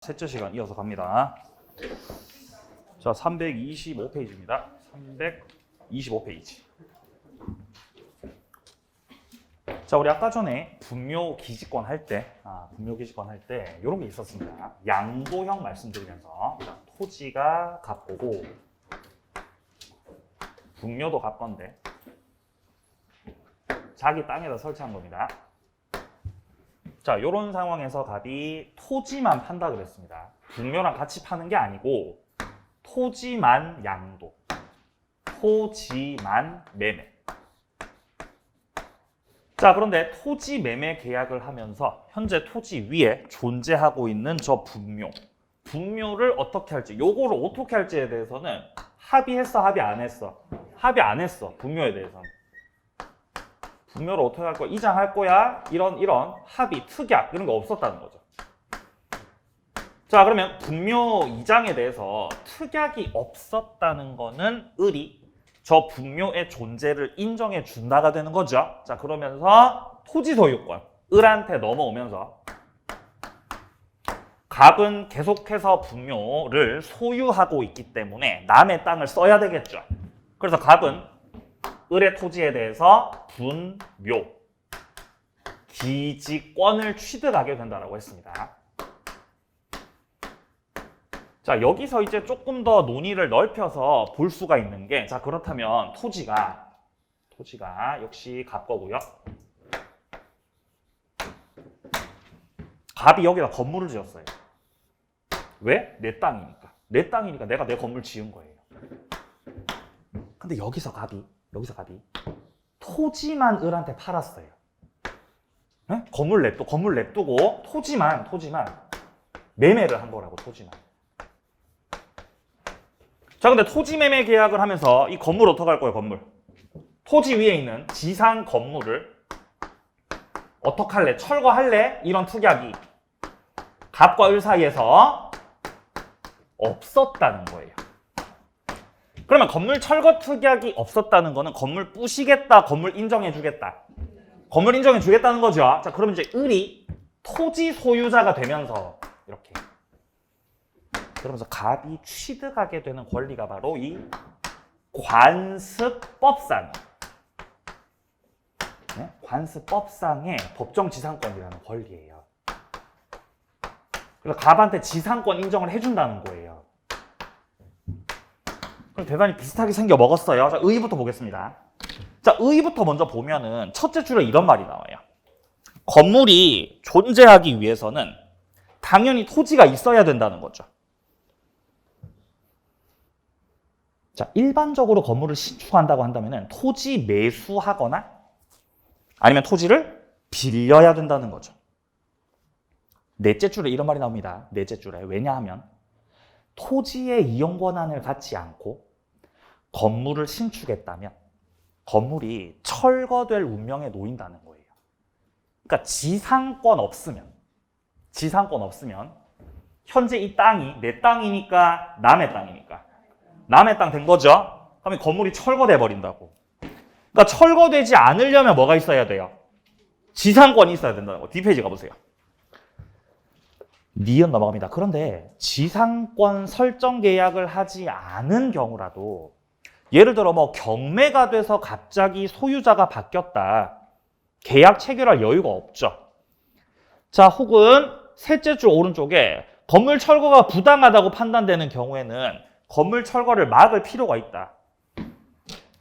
셋째 시간 이어서 갑니다. 자, 325페이지입니다. 325페이지. 자, 우리 아까 전에 분묘 기지권 할 때, 이런 게 있었습니다. 양도형 말씀드리면서 토지가 갑고고 분묘도 갑건데 자기 땅에다 설치한 겁니다. 자, 이런 상황에서 갑이 토지만 판다 그랬습니다. 분묘랑 같이 파는 게 아니고 토지만 양도, 토지만 매매. 자, 그런데 토지 매매 계약을 하면서 현재 토지 위에 존재하고 있는 저 분묘, 분묘를 어떻게 할지, 요거를 어떻게 할지에 대해서는 합의했어, 합의 안 했어? 합의 안 했어, 분묘에 대해서는. 분묘를 어떻게 할 거야? 이장할 거야? 이런 합의, 특약 이런 거 없었다는 거죠. 자, 그러면 분묘 이장에 대해서 특약이 없었다는 거는 을이 저 분묘의 존재를 인정해 준다가 되는 거죠. 자, 그러면서 토지 소유권 을한테 넘어오면서 갑은 계속해서 분묘를 소유하고 있기 때문에 남의 땅을 써야 되겠죠. 그래서 갑은 을의 토지에 대해서 분묘, 기지권을 취득하게 된다고 했습니다. 자, 여기서 이제 조금 더 논의를 넓혀서 볼 수가 있는 게, 자, 그렇다면 토지가 역시 갑 거고요. 갑이 여기다 건물을 지었어요. 왜? 내 땅이니까. 내 땅이니까 내가 내 건물 지은 거예요. 근데 여기서 갑이 토지만 을한테 팔았어요. 네? 건물 냅두고 토지만 매매를 한 거라고, 토지만. 자, 근데 토지 매매 계약을 하면서 이 건물 어떻게 할 거예요, 건물? 토지 위에 있는 지상 건물을 어떻게 할래? 철거할래? 이런 특약이 갑과 을 사이에서 없었다는 거예요. 그러면 건물 철거 특약이 없었다는 거는 건물 부시겠다, 건물 인정해주겠다. 건물 인정해주겠다는 거죠. 자, 그러면 이제 을이 토지 소유자가 되면서 이렇게. 그러면서 갑이 취득하게 되는 권리가 바로 이 관습법상. 네? 관습법상의 법정지상권이라는 권리예요. 그래서 갑한테 지상권 인정을 해준다는 거예요. 그럼 대단히 비슷하게 생겨 먹었어요. 자, 의의부터 보겠습니다. 자, 의의부터 먼저 보면은 첫째 줄에 이런 말이 나와요. 건물이 존재하기 위해서는 당연히 토지가 있어야 된다는 거죠. 자, 일반적으로 건물을 신축한다고 한다면은 토지 매수하거나 아니면 토지를 빌려야 된다는 거죠. 넷째 줄에 이런 말이 나옵니다. 넷째 줄에. 왜냐하면 토지의 이용 권한을 갖지 않고 건물을 신축했다면 건물이 철거될 운명에 놓인다는 거예요. 그러니까 지상권 없으면 현재 이 땅이 내 땅이니까 남의 땅 된 거죠. 그러면 건물이 철거돼 버린다고. 그러니까 철거되지 않으려면 뭐가 있어야 돼요? 지상권이 있어야 된다는 거. 뒷페이지 가보세요. 니은 넘어갑니다. 그런데 지상권 설정 계약을 하지 않은 경우라도 예를 들어 뭐 경매가 돼서 갑자기 소유자가 바뀌었다. 계약 체결할 여유가 없죠. 자, 혹은 셋째 줄 오른쪽에 건물 철거가 부당하다고 판단되는 경우에는 건물 철거를 막을 필요가 있다.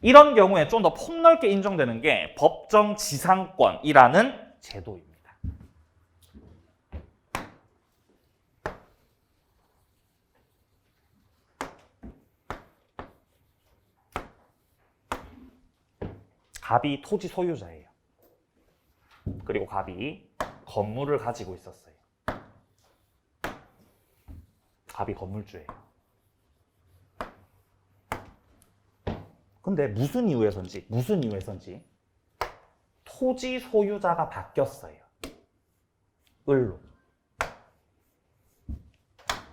이런 경우에 좀 더 폭넓게 인정되는 게 법정 지상권이라는 제도입니다. 갑이 토지 소유자예요. 그리고 갑이 건물을 가지고 있었어요. 갑이 건물주예요. 근데 무슨 이유에선지 토지 소유자가 바뀌었어요. 을로.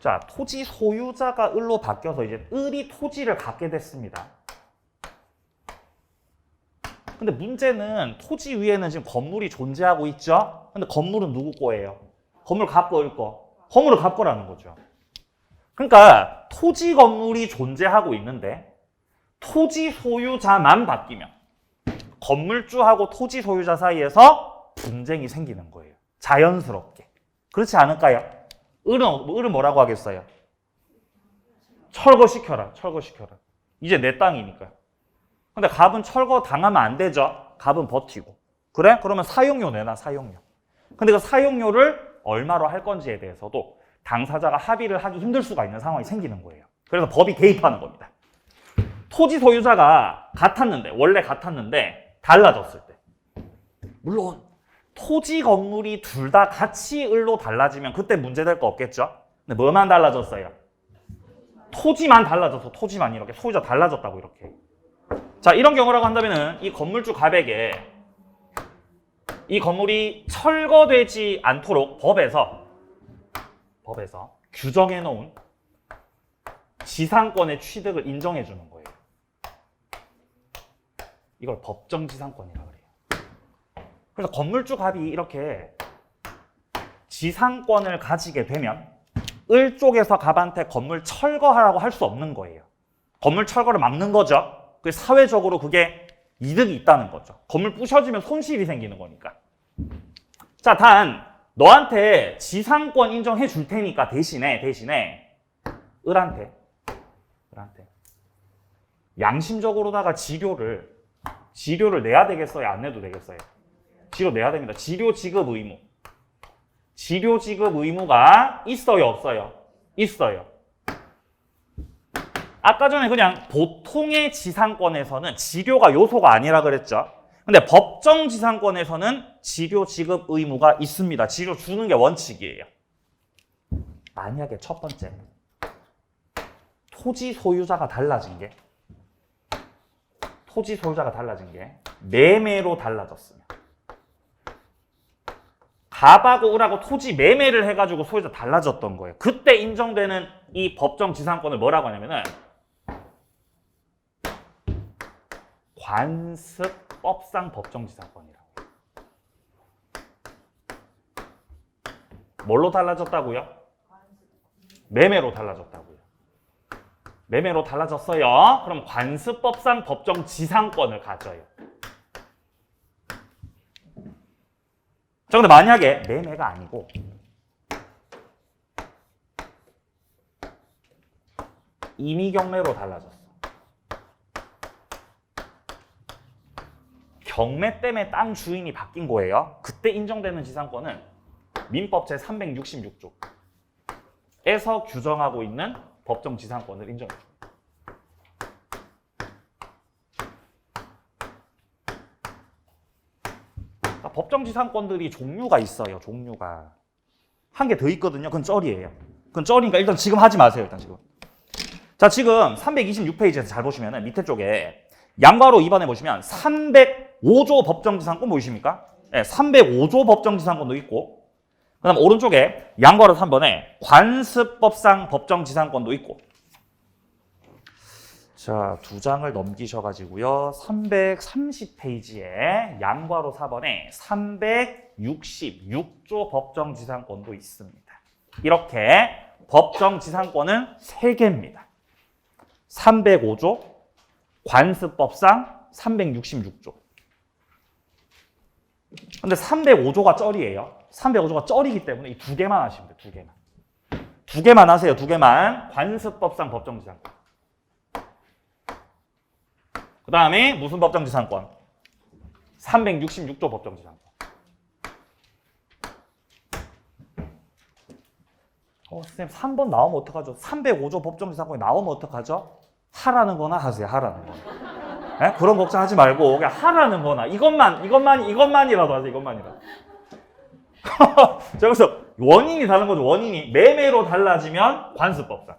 자, 토지 소유자가 을로 바뀌어서 이제 을이 토지를 갖게 됐습니다. 근데 문제는 토지 위에는 지금 건물이 존재하고 있죠? 근데 건물은 누구 거예요? 건물 갑 거, 을 거? 허물을 갚거라는 거죠. 그러니까 토지 건물이 존재하고 있는데 토지 소유자만 바뀌면 건물주하고 토지 소유자 사이에서 분쟁이 생기는 거예요. 자연스럽게. 그렇지 않을까요? 을은 뭐라고 하겠어요? 철거시켜라. 철거시켜라. 이제 내 땅이니까요. 근데 갑은 철거 당하면 안 되죠. 갑은 버티고. 그래? 그러면 사용료 내놔. 사용료. 근데 그 사용료를 얼마로 할 건지에 대해서도 당사자가 합의를 하기 힘들 수가 있는 상황이 생기는 거예요. 그래서 법이 개입하는 겁니다. 토지 소유자가 원래 같았는데 달라졌을 때. 물론 토지 건물이 둘 다 같이 을로 달라지면 그때 문제될 거 없겠죠? 근데 뭐만 달라졌어요? 토지만 달라져서 토지만 이렇게 소유자 달라졌다고 이렇게. 자, 이런 경우라고 한다면은 이 건물주 갑에게 이 건물이 철거되지 않도록 법에서 규정해 놓은 지상권의 취득을 인정해 주는 거예요. 이걸 법정지상권이라고 그래요. 그래서 건물주 갑이 이렇게 지상권을 가지게 되면 을 쪽에서 갑한테 건물 철거하라고 할 수 없는 거예요. 건물 철거를 막는 거죠. 사회적으로 그게 이득이 있다는 거죠. 건물 부셔지면 손실이 생기는 거니까. 자, 단 너한테 지상권 인정해 줄 테니까 대신에 을한테 양심적으로다가 지료를 내야 되겠어요? 안 내도 되겠어요? 지료 내야 됩니다. 지료 지급 의무. 지료 지급 의무가 있어요? 없어요? 있어요. 아까 전에 그냥 보통의 지상권에서는 지료가 요소가 아니라 그랬죠. 근데 법정 지상권에서는 지료 지급 의무가 있습니다. 지료 주는 게 원칙이에요. 만약에 첫 번째 토지 소유자가 달라진 게 매매로 달라졌으면 갑하고 을하고 토지 매매를 해가지고 소유자 달라졌던 거예요. 그때 인정되는 이 법정 지상권을 뭐라고 하냐면은 관습법상 법정지상권이라고. 뭘로 달라졌다고요? 매매로 달라졌다고요. 매매로 달라졌어요. 그럼 관습법상 법정지상권을 가져요. 자, 근데 만약에 매매가 아니고 임의경매로 달라졌어. 경매 때문에 땅 주인이 바뀐 거예요. 그때 인정되는 지상권은 민법 제366조에서 규정하고 있는 법정 지상권을 인정해 줍니다. 법정 지상권들이 종류가 있어요. 종류가 한 개 더 있거든요. 그건 쩔이에요. 그건 쩔이니까 일단 지금 하지 마세요. 일단 지금. 자, 지금 326페이지에서 잘 보시면 밑에 쪽에 양괄호 2번에 보시면 305조 법정지상권 보이십니까? 네, 305조 법정지상권도 있고, 그 다음 오른쪽에 양괄호 3번에 관습법상 법정지상권도 있고. 자, 두 장을 넘기셔가지고요. 330페이지에 양괄호 4번에 366조 법정지상권도 있습니다. 이렇게 법정지상권은 3개입니다. 305조, 관습법상 366조. 근데 305조가 쩔이에요. 305조가 쩔이기 때문에 이 2개만 하시면 돼요. 2개만. 2개만 하세요. 2개만. 관습법상 법정지상권. 그 다음에 무슨 법정지상권? 366조 법정지상권. 선생님 3번 나오면 어떡하죠? 305조 법정지상권이 나오면 어떡하죠? 하라는 거나 하세요. 하라는 거. 네? 그런 걱정하지 말고 그냥 하라는 거나 이것만이라도 하세요. 이것만이라도. 자, 그래서 원인이 다른 거죠. 원인이 매매로 달라지면 관습법상.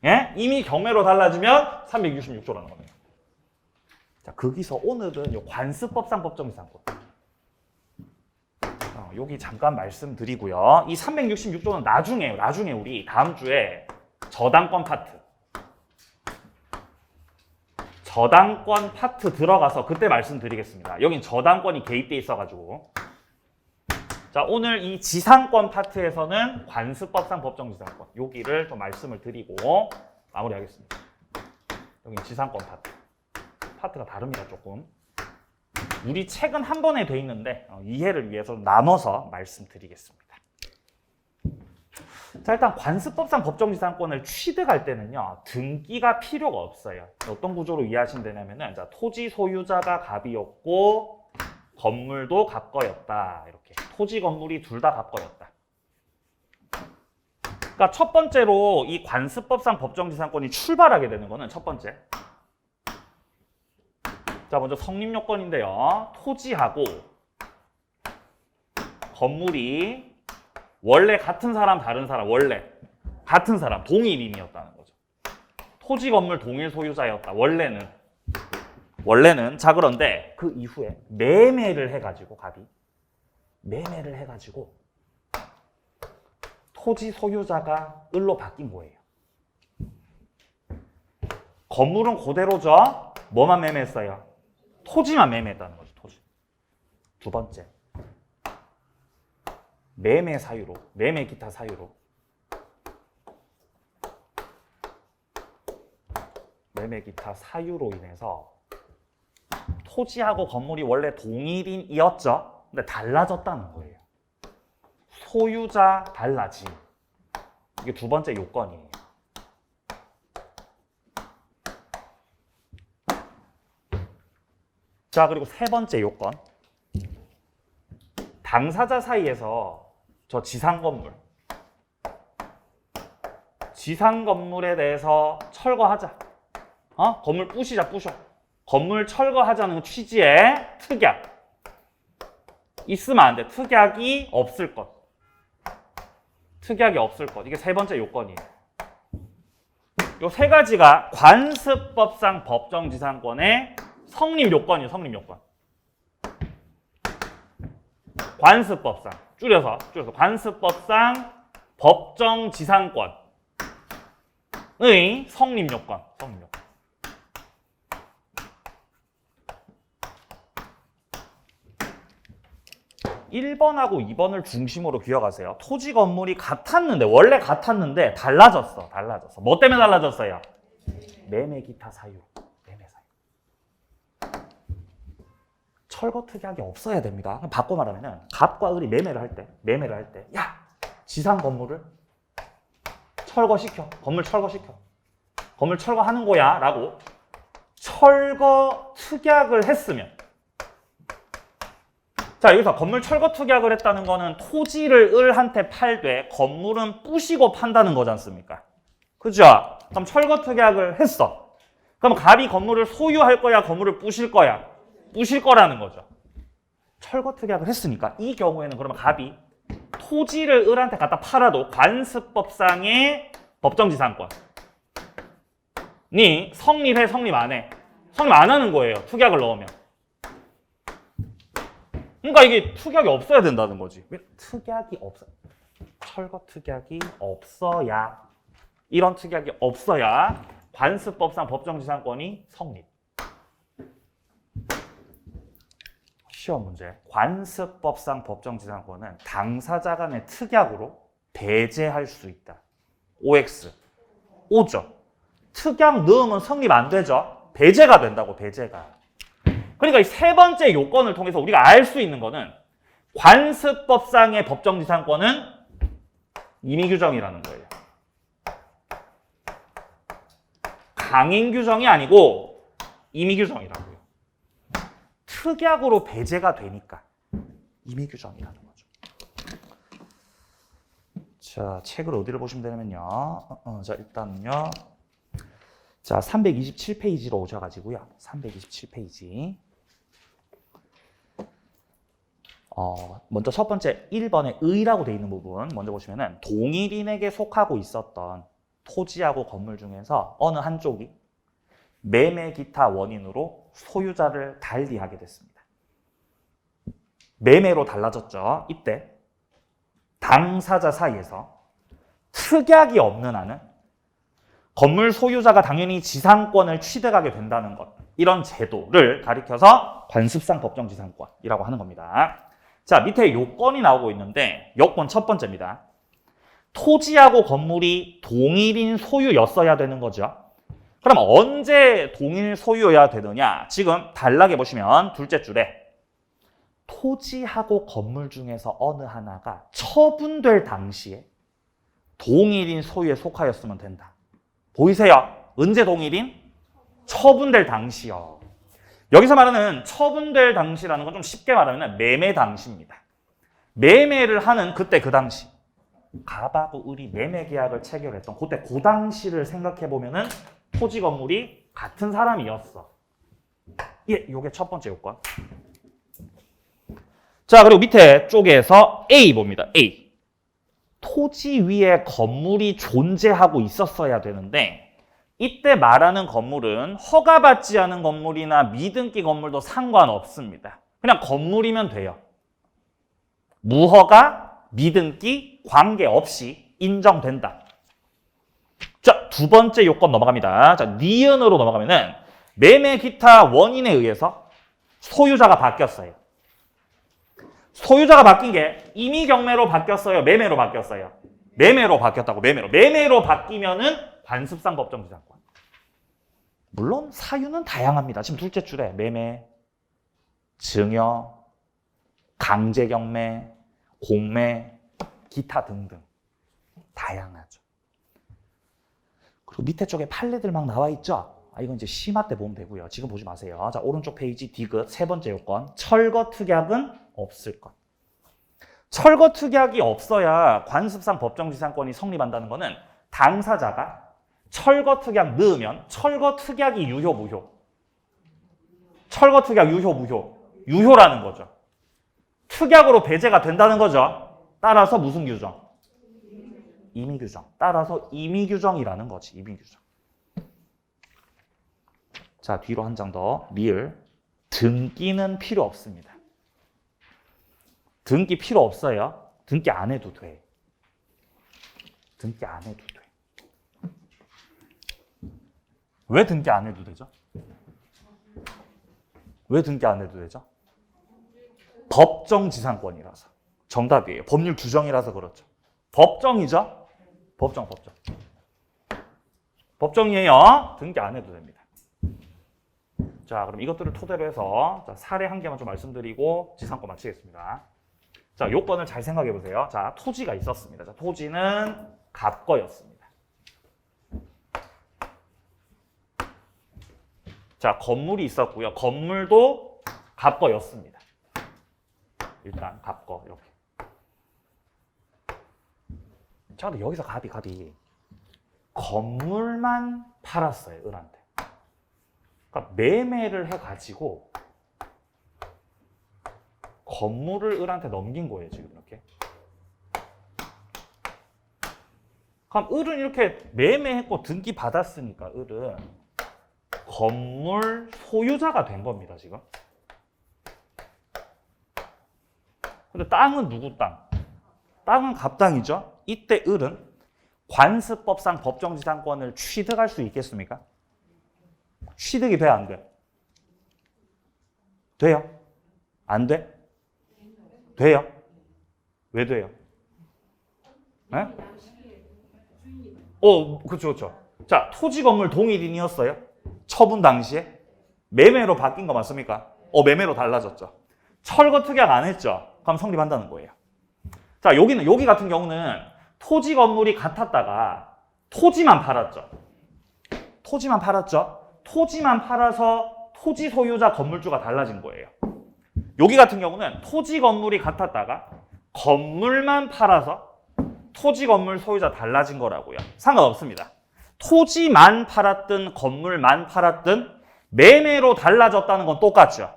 예? 이미 경매로 달라지면 366조라는 겁니다. 자, 거기서 오늘은 요 관습법상 법정지상권. 여기 잠깐 말씀드리고요. 이 366조는 나중에 우리 다음 주에 저당권 파트 들어가서 그때 말씀드리겠습니다. 여긴 저당권이 개입돼 있어가지고 자, 오늘 이 지상권 파트에서는 관습법상 법정지상권 여기를 좀 말씀을 드리고 마무리하겠습니다. 여기 지상권 파트가 다릅니다. 조금 우리 책은 한 번에 돼 있는데 이해를 위해서 나눠서 말씀드리겠습니다. 자, 일단 관습법상 법정지상권을 취득할 때는요 등기가 필요가 없어요. 어떤 구조로 이해하시면 되냐면은 자, 토지 소유자가 갑이었고 건물도 갑거였다. 이렇게 토지 건물이 둘 다 갑거였다. 그러니까 첫 번째로 이 관습법상 법정지상권이 출발하게 되는 거는 첫 번째. 자, 먼저 성립 요건인데요. 토지하고 건물이 원래 같은 사람, 다른 사람, 원래 같은 사람, 동일인이었다는 거죠. 토지 건물 동일 소유자였다. 원래는. 자, 그런데 그 이후에 매매를 해가지고 갑이 매매를 해가지고 토지 소유자가 을로 바뀐 거예요. 건물은 그대로죠. 뭐만 매매했어요? 토지만 매매했다는 거죠. 토지. 두 번째, 매매 기타 사유로 인해서 토지하고 건물이 원래 동일인이었죠. 근데 달라졌다는 거예요. 소유자 달라짐. 이게 두 번째 요건이에요. 자, 그리고 세 번째 요건. 당사자 사이에서 저 지상건물에 대해서 철거하자. 건물 부시자, 부셔. 건물 철거하자는 취지의 특약. 있으면 안 돼. 특약이 없을 것. 이게 세 번째 요건이에요. 요 세 가지가 관습법상 법정지상권의 성립 요건이에요. 성립 요건. 관습법상. 줄여서 관습법상 법정지상권의 성립 요건. 1번하고 2번을 중심으로 기억하세요. 토지 건물이 원래 같았는데 달라졌어. 뭐 때문에 달라졌어요? 매매 기타 사유. 철거 특약이 없어야 됩니다. 바꿔 말하면은 갑과 을이 매매를 할 때, 야, 지상 건물을 건물 철거하는 거야라고 철거 특약을 했으면, 자, 여기서 건물 철거 특약을 했다는 거는 토지를 을한테 팔되 건물은 부시고 판다는 거지 않습니까? 그죠? 그럼 철거 특약을 했어. 그럼 갑이 건물을 소유할 거야, 건물을 부실 거야? 부실 거라는 거죠. 철거 특약을 했으니까 이 경우에는 그러면 갑이 토지를 을한테 갖다 팔아도 관습법상의 법정지상권이 성립해, 성립 안 해? 성립 안 하는 거예요. 특약을 넣으면. 그러니까 이게 특약이 없어야 된다는 거지. 왜? 철거 특약이 없어야, 이런 특약이 없어야 관습법상 법정지상권이 성립. 시험 문제. 관습법상 법정지상권은 당사자 간의 특약으로 배제할 수 있다. OX. O죠. 특약 넣으면 성립 안 되죠. 배제가 된다고, 배제가. 그러니까 이 세 번째 요건을 통해서 우리가 알 수 있는 거는 관습법상의 법정지상권은 임의규정이라는 거예요. 강행규정이 아니고 임의규정이라고요. 특약으로 배제가 되니까 임의규정이라는 거죠. 자, 책을 어디를 보시면 되냐면요. 자, 일단은요. 자, 327페이지로 오셔가지고요. 327페이지. 먼저 첫 번째 1번에 의라고 돼 있는 부분 먼저 보시면은 동일인에게 속하고 있었던 토지하고 건물 중에서 어느 한쪽이 매매 기타 원인으로 소유자를 달리하게 됐습니다. 매매로 달라졌죠. 이때 당사자 사이에서 특약이 없는 한은 건물 소유자가 당연히 지상권을 취득하게 된다는 것, 이런 제도를 가리켜서 관습상 법정지상권이라고 하는 겁니다. 자, 밑에 요건이 나오고 있는데 요건 첫 번째입니다. 토지하고 건물이 동일인 소유였어야 되는 거죠. 그럼 언제 동일 소유여야 되느냐? 지금 단락에 보시면 둘째 줄에 토지하고 건물 중에서 어느 하나가 처분될 당시에 동일인 소유에 속하였으면 된다. 보이세요? 언제 동일인? 처분될 당시요. 여기서 말하는 처분될 당시라는 건 좀 쉽게 말하면 매매 당시입니다. 매매를 하는 그때 그 당시. 갑하고 을이 매매 계약을 체결했던 그때 그 당시를 생각해 보면은 토지 건물이 같은 사람이었어. 예, 요게 첫 번째 요건. 자, 그리고 밑에 쪽에서 A 봅니다. A. 토지 위에 건물이 존재하고 있었어야 되는데 이때 말하는 건물은 허가받지 않은 건물이나 미등기 건물도 상관없습니다. 그냥 건물이면 돼요. 무허가, 미등기 관계없이 인정된다. 자, 두 번째 요건 넘어갑니다. 자, 니은으로 넘어가면은 매매 기타 원인에 의해서 소유자가 바뀌었어요. 소유자가 바뀐 게 임의 경매로 바뀌었어요? 매매로 바뀌었어요? 매매로 바뀌었다고, 매매로. 매매로 바뀌면은 관습상 법정지상권. 물론 사유는 다양합니다. 지금 둘째 줄에 매매, 증여, 강제 경매, 공매, 기타 등등 다양하죠. 그리고 밑에 쪽에 판례들 막 나와 있죠? 이건 이제 심화 때 보면 되고요. 지금 보지 마세요. 자, 오른쪽 페이지 디귿 세 번째 요건. 철거 특약은 없을 것. 철거 특약이 없어야 관습상 법정지상권이 성립한다는 거는 당사자가 철거 특약 넣으면 철거 특약이 유효 무효? 철거 특약 유효 무효? 유효라는 거죠. 특약으로 배제가 된다는 거죠. 따라서 무슨 규정? 임의규정. 따라서 임의규정이라는 거지. 임의규정. 자, 뒤로 한 장 더. 리을. 등기는 필요 없습니다. 등기 필요 없어요. 등기 안 해도 돼. 등기 안 해도 돼. 왜 등기 안 해도 되죠? 왜 등기 안 해도 되죠? 법정지상권이라서. 정답이에요. 법률 규정이라서 그렇죠. 법정이죠? 법정. 법정이에요. 등기 안 해도 됩니다. 자, 그럼 이것들을 토대로 해서 사례 한 개만 좀 말씀드리고 지상권 마치겠습니다. 자, 요건을 잘 생각해 보세요. 자, 토지가 있었습니다. 자, 토지는 갑거였습니다. 자, 건물이 있었고요. 건물도 갑거였습니다. 일단 갑거 이렇게. 자, 근데 여기서 갑이 건물만 팔았어요, 을한테. 그러니까 매매를 해가지고 건물을 을한테 넘긴 거예요, 지금 이렇게. 그럼 을은 이렇게 매매했고 등기 받았으니까 을은 건물 소유자가 된 겁니다, 지금. 근데 땅은 누구 땅? 땅은 갑 땅이죠. 이때 을은 관습법상 법정지상권을 취득할 수 있겠습니까? 취득이 돼, 안 돼? 돼요? 안 돼? 돼요? 왜 돼요? 네? 그렇죠. 자, 토지 건물 동일인이었어요? 처분 당시에? 매매로 바뀐 거 맞습니까? 매매로 달라졌죠. 철거 특약 안 했죠? 그럼 성립한다는 거예요. 자, 여기 같은 경우는 토지 건물이 같았다가 토지만 팔았죠. 토지만 팔아서 토지 소유자 건물주가 달라진 거예요. 여기 같은 경우는 토지 건물이 같았다가 건물만 팔아서 토지 건물 소유자 달라진 거라고요. 상관없습니다. 토지만 팔았든 건물만 팔았든 매매로 달라졌다는 건 똑같죠.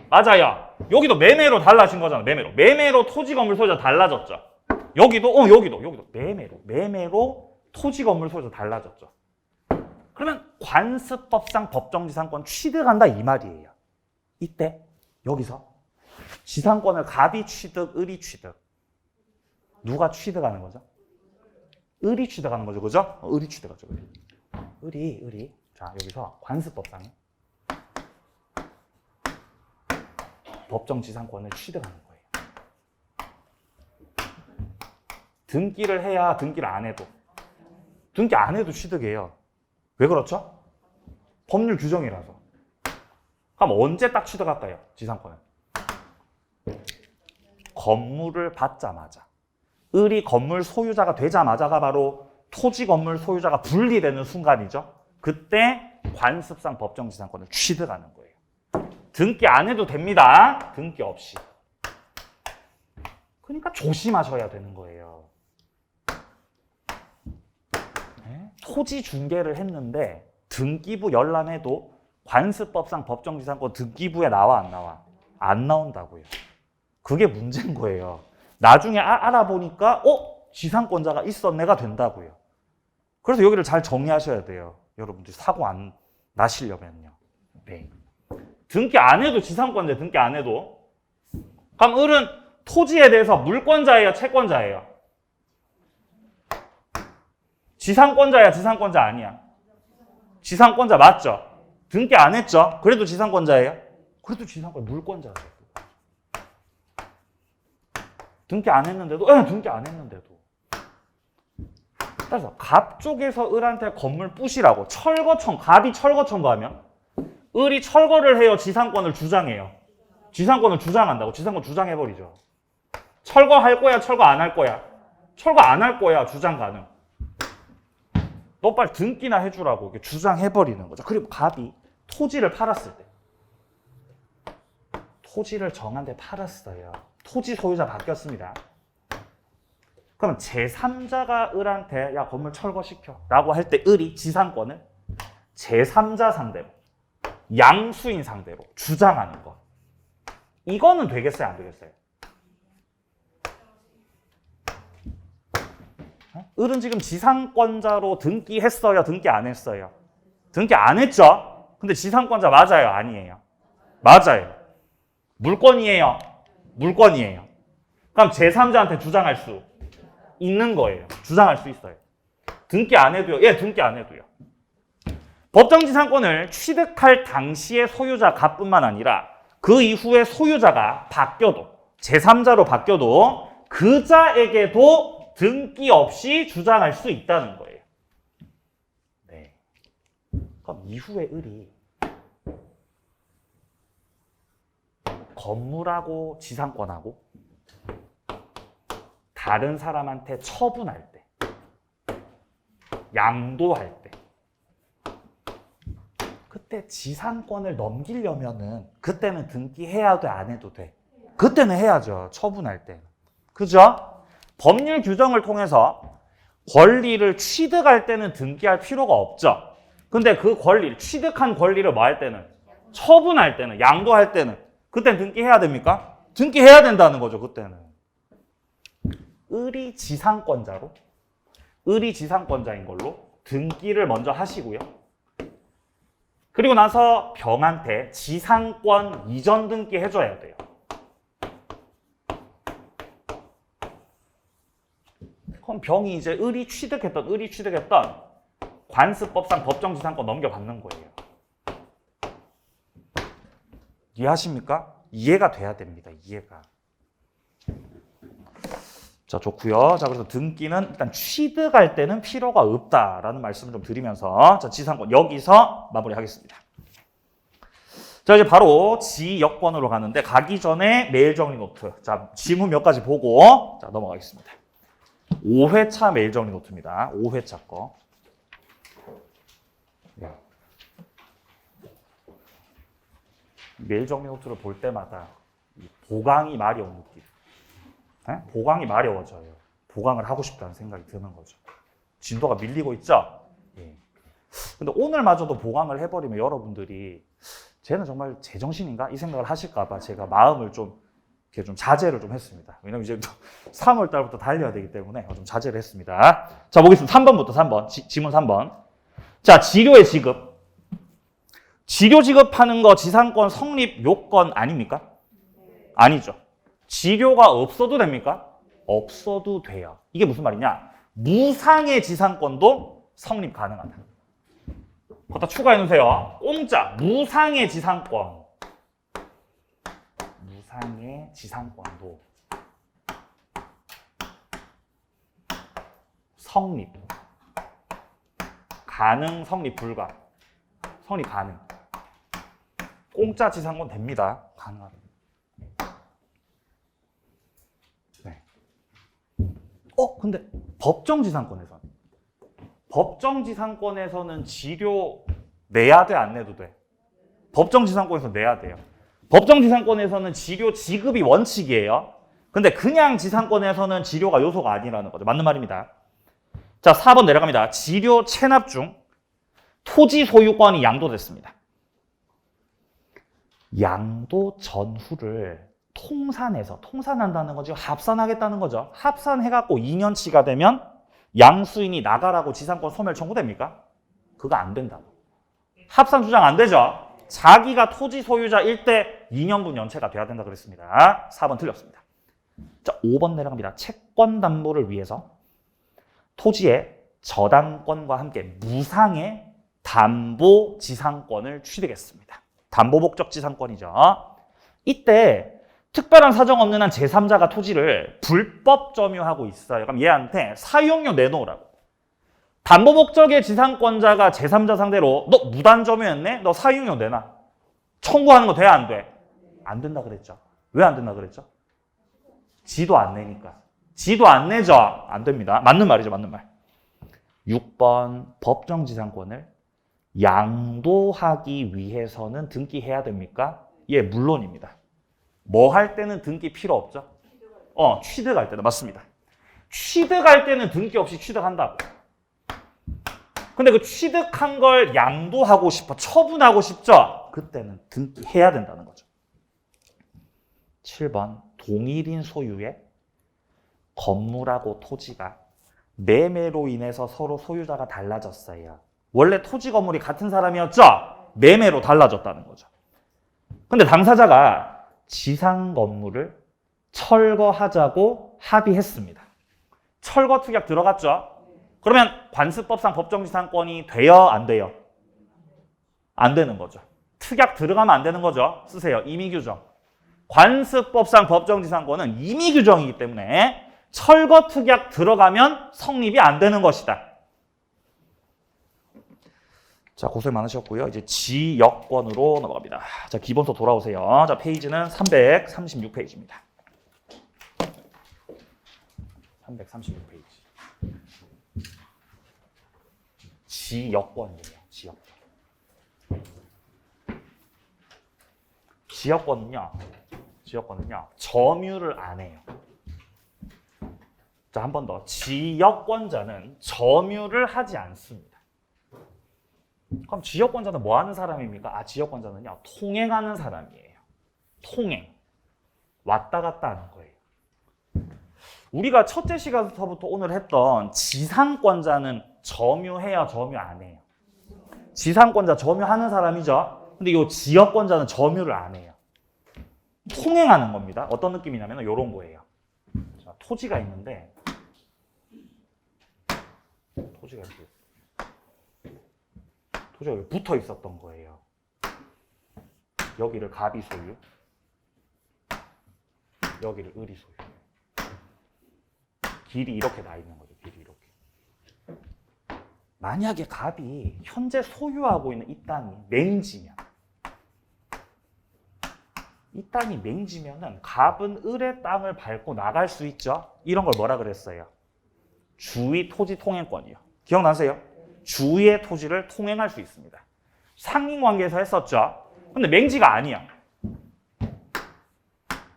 맞아요. 여기도 매매로 달라진 거잖아. 매매로 토지 건물 소유자 달라졌죠. 여기도 매매로 토지 건물 소유자 달라졌죠. 그러면 관습법상 법정지상권 취득한다 이 말이에요. 이때 여기서 지상권을 갑이 취득, 을이 취득. 누가 취득하는 거죠? 을이 취득하는 거죠, 그죠? 을이 취득하죠. 을이. 자, 여기서 관습법상 법정지상권을 취득하는 거예요. 등기를 해야 등기를 안 해도. 등기 안 해도 취득이에요. 왜 그렇죠? 법률 규정이라서. 그럼 언제 딱 취득할까요? 지상권을. 건물을 받자마자. 을이 건물 소유자가 되자마자가 바로 토지 건물 소유자가 분리되는 순간이죠. 그때 관습상 법정지상권을 취득하는 거예요. 등기 안 해도 됩니다. 등기 없이. 그러니까 조심하셔야 되는 거예요. 네? 토지 중개를 했는데 등기부 열람해도 관습법상 법정지상권 등기부에 나와 안 나와? 안 나온다고요. 그게 문제인 거예요. 나중에 알아보니까 지상권자가 있었네가 된다고요. 그래서 여기를 잘 정리하셔야 돼요. 여러분들이 사고 안 나시려면요. 네. 등기 안 해도 지상권자 등기 안 해도. 그럼 을은 토지에 대해서 물권자예요, 채권자예요? 지상권자야, 지상권자 아니야? 지상권자 맞죠? 등기 안 했죠? 그래도 지상권자예요? 그래도 지상권 물권자죠. 등기 안 했는데도? 등기 안 했는데도. 따라서 갑 쪽에서 을한테 건물 부시라고 철거청, 갑이 철거 청구하면 을이 철거를 해요, 지상권을 주장해요? 지상권을 주장한다고. 지상권 주장해버리죠. 철거할 거야, 철거 안 할 거야? 철거 안 할 거야, 주장 가능. 너 빨리 등기나 해주라고 이렇게 주장해버리는 거죠. 그리고 갑이 토지를 팔았을 때. 토지를 정한데 팔았어요. 토지 소유자 바뀌었습니다. 그러면 제3자가 을한테 야 건물 철거시켜 라고 할 때 을이 지상권을 제3자 상대로 양수인 상대로 주장하는 거. 이거는 되겠어요? 안 되겠어요? 을은 지금 지상권자로 등기했어요? 등기 안 했어요? 등기 안 했죠? 근데 지상권자 맞아요? 아니에요? 맞아요. 물권이에요? 물권이에요. 그럼 제3자한테 주장할 수 있는 거예요. 주장할 수 있어요. 등기 안 해도요? 예, 등기 안 해도요. 법정지상권을 취득할 당시의 소유자 갑뿐만 아니라 그 이후에 소유자가 바뀌어도 제3자로 바뀌어도 그자에게도 등기 없이 주장할 수 있다는 거예요. 네. 그럼 이후에 을이 건물하고 지상권하고 다른 사람한테 처분할 때, 양도할 때, 그때 지상권을 넘기려면은 그때는 등기해야 돼, 안 해도 돼? 그때는 해야죠. 처분할 때. 그죠? 법률 규정을 통해서 권리를 취득할 때는 등기할 필요가 없죠. 근데 그 권리를, 취득한 권리를 뭐 할 때는? 처분할 때는, 양도할 때는 그때는 등기해야 됩니까? 등기해야 된다는 거죠, 그때는. 을이 지상권자로, 을이 지상권자인 걸로 등기를 먼저 하시고요. 그리고 나서 병한테 지상권 이전 등기 해줘야 돼요. 그럼 병이 이제 을이 취득했던 관습법상 법정지상권 넘겨받는 거예요. 이해하십니까? 이해가 돼야 됩니다. 이해가. 자, 좋고요. 자, 그래서 등기는 일단 취득할 때는 필요가 없다라는 말씀을 좀 드리면서 자, 지상권 여기서 마무리하겠습니다. 자, 이제 바로 지역권으로 가는데 가기 전에 메일 정리 노트. 자, 지문 몇 가지 보고 자, 넘어가겠습니다. 5회차 메일 정리 노트입니다. 5회차 거. 메일 정리 노트를 볼 때마다 보강이 마려운 느낌. 네? 보강이 마려워져요. 보강을 하고 싶다는 생각이 드는 거죠. 진도가 밀리고 있죠? 예. 근데 오늘마저도 보강을 해버리면 여러분들이 쟤는 정말 제정신인가? 이 생각을 하실까봐 제가 마음을 좀 이렇게 좀 자제를 좀 했습니다. 왜냐면 이제 또 3월 달부터 달려야 되기 때문에 좀 자제를 했습니다. 자, 보겠습니다. 3번부터 3번. 지문 3번. 자, 지료의 지급. 지료 지급하는 거 지상권 성립 요건 아닙니까? 아니죠. 지료가 없어도 됩니까? 없어도 돼요. 이게 무슨 말이냐? 무상의 지상권도 성립 가능하다. 거기다 추가해 놓으세요. 공짜, 무상의 지상권. 무상의 지상권도 성립. 가능, 성립, 불가. 성립 가능. 공짜 지상권 됩니다. 가능하다. 네. 근데 법정지상권에서는 지료 내야 돼, 안 내도 돼? 법정지상권에서 내야 돼요. 법정지상권에서는 지료 지급이 원칙이에요. 근데 그냥 지상권에서는 지료가 요소가 아니라는 거죠. 맞는 말입니다. 자, 4번 내려갑니다. 지료 체납 중 토지 소유권이 양도됐습니다. 양도 전후를 통산한다는 거죠. 합산하겠다는 거죠. 합산해갖고 2년치가 되면 양수인이 나가라고 지상권 소멸 청구됩니까? 그거 안 된다고. 합산 주장 안 되죠. 자기가 토지 소유자일 때 2년분 연체가 돼야 된다 그랬습니다. 4번 틀렸습니다. 자, 5번 내려갑니다. 채권 담보를 위해서 토지의 저당권과 함께 무상의 담보 지상권을 취득했습니다. 담보 목적 지상권이죠. 이때 특별한 사정 없는 한 제3자가 토지를 불법 점유하고 있어요. 그럼 얘한테 사용료 내놓으라고. 담보 목적의 지상권자가 제3자 상대로 너 무단 점유했네? 너 사용료 내놔. 청구하는 거 돼, 안 돼? 안 된다 그랬죠. 왜 안 된다 그랬죠? 지도 안 내니까. 지도 안 내죠? 안 됩니다. 맞는 말이죠, 맞는 말. 6번 법정지상권을 양도하기 위해서는 등기해야 됩니까? 예, 물론입니다. 뭐 할 때는 등기 필요 없죠? 취득할 때는 맞습니다. 취득할 때는 등기 없이 취득한다고. 근데 그 취득한 걸 양도하고 싶어, 처분하고 싶죠? 그때는 등기해야 된다는 거죠. 7번 동일인 소유의 건물하고 토지가 매매로 인해서 서로 소유자가 달라졌어요. 원래 토지 건물이 같은 사람이었죠? 매매로 달라졌다는 거죠. 근데 당사자가 지상 건물을 철거하자고 합의했습니다. 철거 특약 들어갔죠? 그러면 관습법상 법정지상권이 돼요? 안 돼요? 안 되는 거죠. 특약 들어가면 안 되는 거죠. 쓰세요. 임의규정. 관습법상 법정지상권은 임의규정이기 때문에 철거 특약 들어가면 성립이 안 되는 것이다. 자, 고생 많으셨고요. 이제 지역권으로 넘어갑니다. 자, 기본서 돌아오세요. 자, 페이지는 336페이지입니다. 336페이지. 지역권이에요. 지역권. 지역권은요. 점유를 안 해요. 자, 한 번 더. 지역권자는 점유를 하지 않습니다. 그럼 지역권자는 뭐 하는 사람입니까? 지역권자는요, 통행하는 사람이에요. 통행. 왔다 갔다 하는 거예요. 우리가 첫째 시간서부터 오늘 했던 지상권자는 점유해요, 점유 안 해요? 지상권자 점유하는 사람이죠. 근데 이 지역권자는 점유를 안 해요. 통행하는 겁니다. 어떤 느낌이냐면 이런 거예요. 자, 토지가 있는데 토지가 여기 붙어 있었던 거예요. 여기를 갑이 소유, 여기를 을이 소유. 길이 이렇게 나 있는 거죠. 길이 이렇게. 만약에 갑이 현재 소유하고 있는 이 땅이 맹지면, 이 땅이 맹지면은 갑은 을의 땅을 밟고 나갈 수 있죠. 이런 걸 뭐라 그랬어요? 주의 토지 통행권이요. 기억나세요? 주위의 토지를 통행할 수 있습니다. 상인관계에서 했었죠. 근데 맹지가 아니야.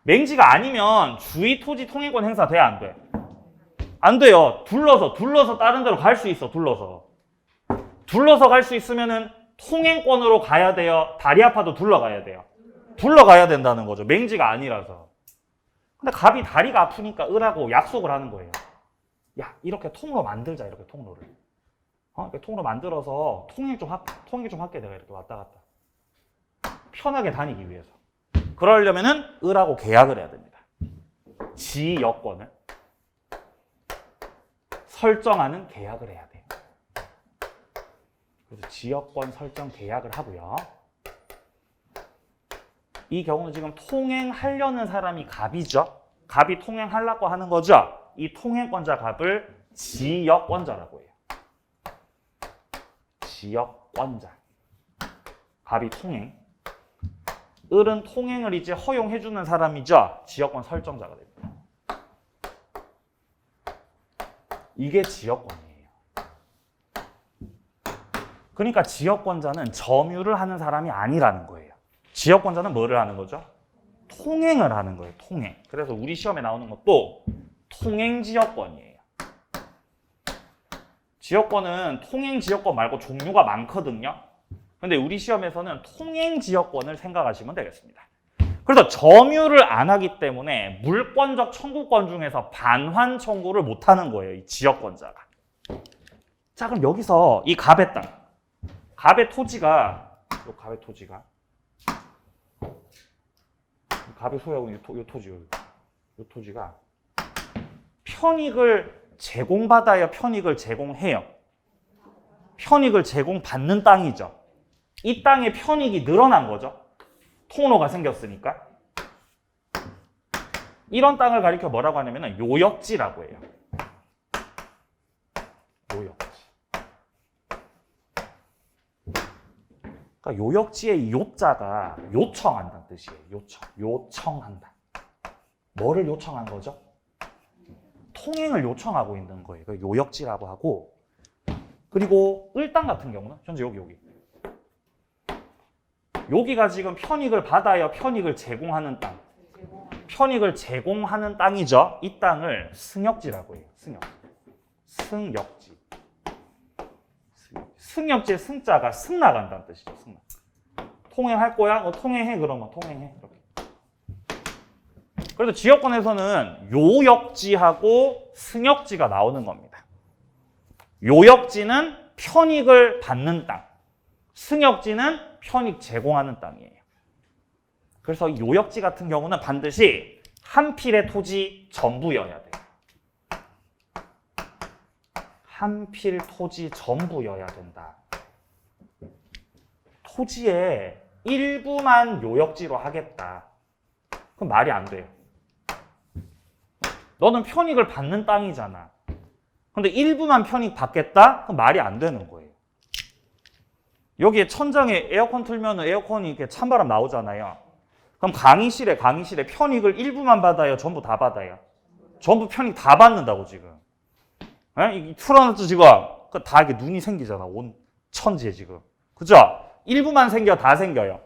맹지가 아니면 주위 토지 통행권 행사 돼, 안 돼? 안 돼요. 둘러서 다른 데로 갈 수 있어. 둘러서 갈 수 있으면은 통행권으로 가야 돼요. 다리 아파도 둘러가야 돼요. 둘러가야 된다는 거죠. 맹지가 아니라서. 근데 갑이 다리가 아프니까 을하고 약속을 하는 거예요. 야, 이렇게 통로 만들자, 이렇게 통로를. 이렇게 통로 만들어서 통행 좀 할게, 내가 이렇게 왔다 갔다. 편하게 다니기 위해서. 그러려면은 을하고 계약을 해야 됩니다. 지역권을 설정하는 계약을 해야 돼요. 그래서 지역권 설정 계약을 하고요. 이 경우는 지금 통행하려는 사람이 갑이죠. 갑이 통행하려고 하는 거죠. 이 통행권자 갑을 지역권자라고 해요. 지역권자. 갑이 통행. 을은 통행을 이제 허용해주는 사람이죠. 지역권 설정자가 됩니다. 이게 지역권이에요. 그러니까 지역권자는 점유를 하는 사람이 아니라는 거예요. 지역권자는 뭐를 하는 거죠? 통행을 하는 거예요. 통행. 그래서 우리 시험에 나오는 것도 통행지역권이에요. 지역권은 통행지역권 말고 종류가 많거든요. 근데 우리 시험에서는 통행지역권을 생각하시면 되겠습니다. 그래서 점유를 안 하기 때문에 물권적 청구권 중에서 반환 청구를 못 하는 거예요. 이 지역권자가. 자, 그럼 여기서 이 갑의 땅. 갑의 토지가, 갑의 토지가, 갑의 소유하고 이 토지, 이 토지가 편익을 제공받아야 편익을 제공해요. 편익을 제공받는 땅이죠. 이 땅의 편익이 늘어난 거죠. 통로가 생겼으니까. 이런 땅을 가리켜 뭐라고 하냐면 요역지라고 해요. 요역지. 그러니까 요역지의 요자가 요청한다는 뜻이에요. 요청한다. 뭐를 요청한 거죠? 통행을 요청하고 있는 거예요. 요역지라고 하고, 그리고 을땅 같은 경우는 현재 여기가 지금 편익을 받아야 편익을 제공하는 땅. 편익을 제공하는 땅이죠. 이 땅을 승역지라고 해요. 승역지. 승역지의 승자가 승 나간다는 뜻이죠. 승. 통행할 거야? 통행해 그러면 통행해. 이렇게. 그래서 지역권에서는 요역지하고 승역지가 나오는 겁니다. 요역지는 편익을 받는 땅. 승역지는 편익 제공하는 땅이에요. 그래서 이 요역지 같은 경우는 반드시 한 필의 토지 전부여야 돼요. 한 필 토지 전부여야 된다. 토지의 일부만 요역지로 하겠다. 그럼 말이 안 돼요. 너는 편익을 받는 땅이잖아. 근데 일부만 편익 받겠다? 그럼 말이 안 되는 거예요. 여기에 천장에 에어컨 틀면 에어컨이 이렇게 찬바람 나오잖아요. 그럼 강의실에 편익을 일부만 받아요? 전부 다 받아요? 전부 편익 다 받는다고 지금. 이 틀어놨죠 지금? 다 이렇게 눈이 생기잖아. 온 천지에 지금. 그죠? 일부만 생겨? 다 생겨요?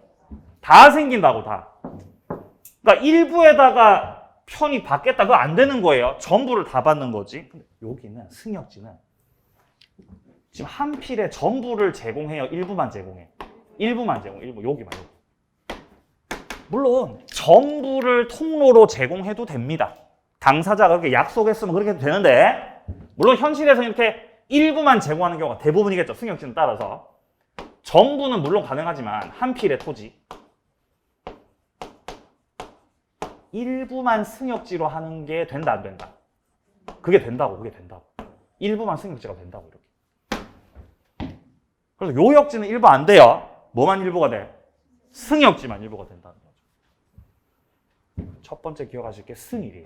다 생긴다고 다. 그러니까 일부에다가 편익 받겠다. 그거 안 되는 거예요. 전부를 다 받는 거지. 근데 여기는 승역지는 지금 한 필에 전부를 제공해요? 일부만 제공해? 일부만 제공, 여기만. 물론 전부를 통로로 제공해도 됩니다. 당사자가 그렇게 약속했으면 그렇게 해도 되는데, 물론 현실에서 이렇게 일부만 제공하는 경우가 대부분이겠죠. 승역지는 따라서. 전부는 물론 가능하지만 한 필의 토지. 일부만 승역지로 하는 게 된다, 안 된다? 그게 된다고. 일부만 승역지가 된다고, 이렇게. 그래서 요역지는 일부 안 돼요. 뭐만 일부가 돼? 승역지만 일부가 된다는 거죠. 첫 번째 기억하실 게 승일이에요.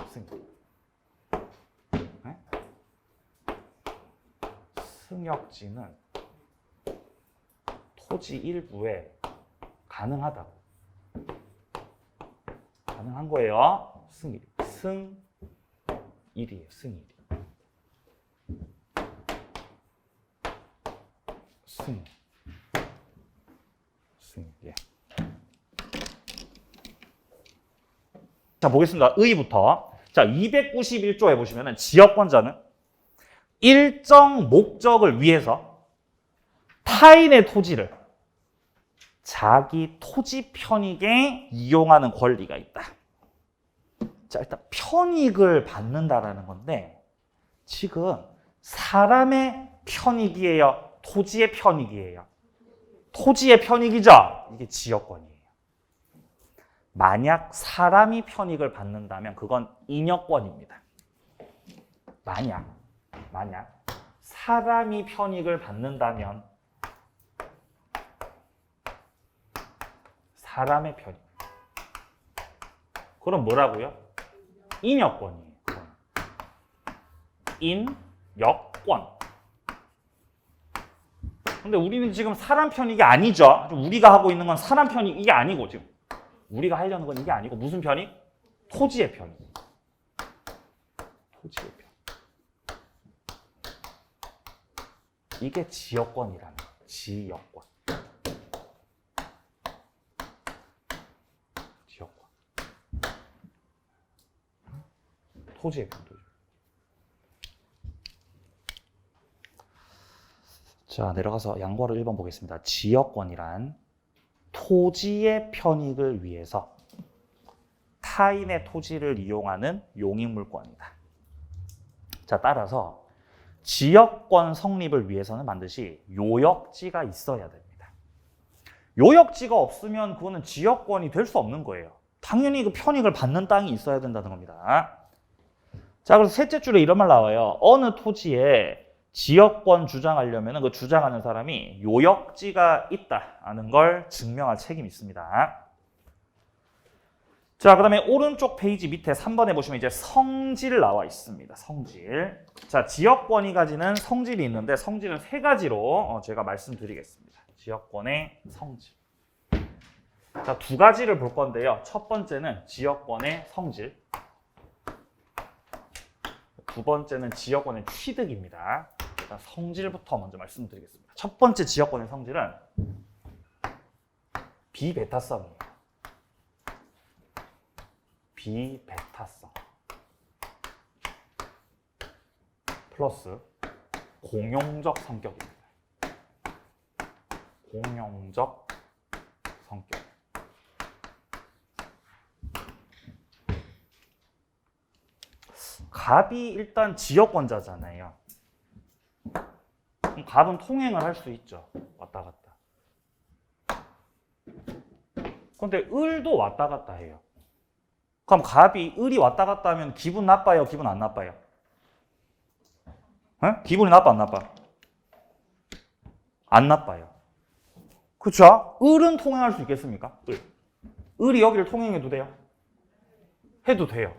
네? 승역지는 토지 일부에 가능하다고. 가능한 거예요. 승일. 승일이에요. 승일. 예. 자, 보겠습니다. 의부터. 자, 291조에 보시면은 지역권자는 일정 목적을 위해서 타인의 토지를 자기 토지 편익에 이용하는 권리가 있다. 자, 일단 편익을 받는다라는 건데 지금 사람의 편익이에요? 토지의 편익이에요? 토지의 편익이죠? 이게 지역권이에요. 만약 사람이 편익을 받는다면 그건 인역권입니다. 만약 사람이 편익을 받는다면 사람의 편익. 그럼 뭐라고요? 인역권이에요. 여권. 근데 우리는 지금 사람 편익이 아니죠. 우리가 하고 있는 건 사람 편익 이게 아니고 지금 우리가 하려는 건 이게 아니고 무슨 편익? 토지의 편익. 토지의 편익. 이게 지역권이라는 거예요. 지역권. 지역권. 토지의 편익. 자, 내려가서 양보하러 1번 보겠습니다. 지역권이란 토지의 편익을 위해서 타인의 토지를 이용하는 용익물권이다. 자, 따라서 지역권 성립을 위해서는 반드시 요역지가 있어야 됩니다. 요역지가 없으면 그거는 지역권이 될 수 없는 거예요. 당연히 그 편익을 받는 땅이 있어야 된다는 겁니다. 자, 그래서 셋째 줄에 이런 말 나와요. 어느 토지에 지역권 주장하려면 그 주장하는 사람이 요역지가 있다는 걸 증명할 책임이 있습니다. 자, 그 다음에 오른쪽 페이지 밑에 3번에 보시면 이제 성질 나와 있습니다. 성질. 자, 지역권이 가지는 성질이 있는데 성질은 세 가지로 제가 말씀드리겠습니다. 지역권의 성질. 자, 두 가지를 볼 건데요. 첫 번째는 지역권의 성질. 두 번째는 지역권의 취득입니다. 일단 성질부터 먼저 말씀드리겠습니다. 첫 번째 지역권의 성질은 비배타성이에요. 비배타성 플러스 공용적 성격입니다. 공용적 성격. 갑이 일단 지역권자잖아요. 그럼 갑은 통행을 할 수 있죠. 왔다 갔다. 그런데 을도 왔다 갔다 해요. 그럼 갑이 을이 왔다 갔다 하면 기분 나빠요? 기분 안 나빠요? 에? 기분이 나빠 안 나빠? 안 나빠요. 그렇죠? 을은 통행할 수 있겠습니까? 을이 여기를 통행해도 돼요? 해도 돼요.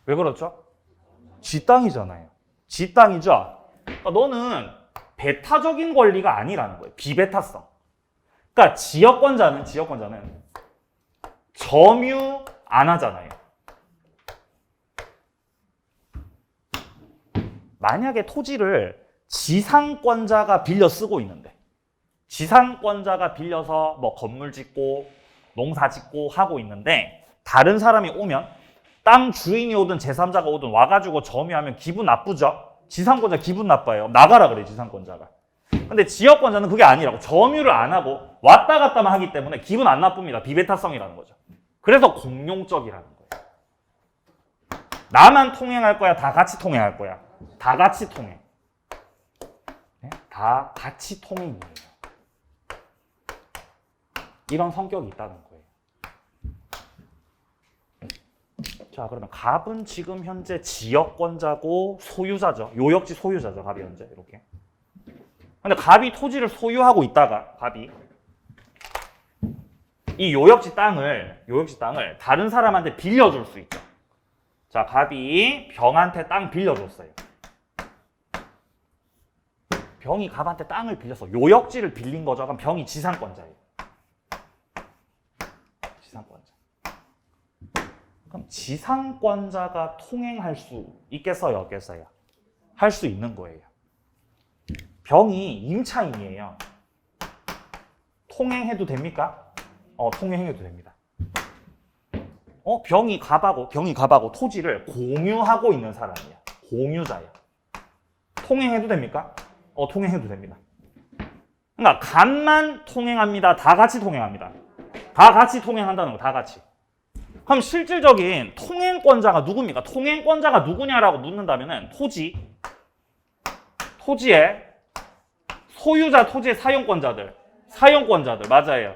왜 그렇죠? 지 땅이잖아요. 지 땅이죠? 그러니까 너는 배타적인 권리가 아니라는 거예요. 비배타성. 그러니까 지역권자는 점유 안 하잖아요. 만약에 토지를 지상권자가 빌려 쓰고 있는데 지상권자가 빌려서 뭐 건물 짓고 농사 짓고 하고 있는데 다른 사람이 오면 땅 주인이 오든 제3자가 오든 와가지고 점유하면 기분 나쁘죠? 지상권자 기분 나빠요. 나가라 그래, 지상권자가. 근데 지역권자는 그게 아니라고. 점유를 안 하고 왔다 갔다만 하기 때문에 기분 안 나쁩니다. 비배타성이라는 거죠. 그래서 공용적이라는 거예요. 나만 통행할 거야? 다 같이 통행할 거야? 다 같이 통행. 네? 다 같이 통행이에요. 이런 성격이 있다는 거예요. 자, 그러면 갑은 지금 현재 지역권자고 소유자죠. 요역지 소유자죠. 갑이 현재 이렇게. 근데 갑이 토지를 소유하고 있다가 갑이 이 요역지 땅을 다른 사람한테 빌려줄 수 있죠. 자, 갑이 병한테 땅 빌려줬어요. 병이 갑한테 땅을 빌려서 요역지를 빌린 거죠. 그럼 병이 지상권자예요. 지상권자. 그럼 지상권자가 통행할 수 있겠어요? 없겠어요? 할 수 있는 거예요. 병이 임차인이에요. 통행해도 됩니까? 통행해도 됩니다. 병이 갑하고 토지를 공유하고 있는 사람이야. 공유자야. 통행해도 됩니까? 통행해도 됩니다. 그러니까 갑만 통행합니다. 다 같이 통행합니다. 다 같이 통행한다는 거, 다 같이. 그럼 실질적인 통행권자가 누굽니까? 통행권자가 누구냐라고 묻는다면은 토지의 소유자, 토지의 사용권자들 맞아요.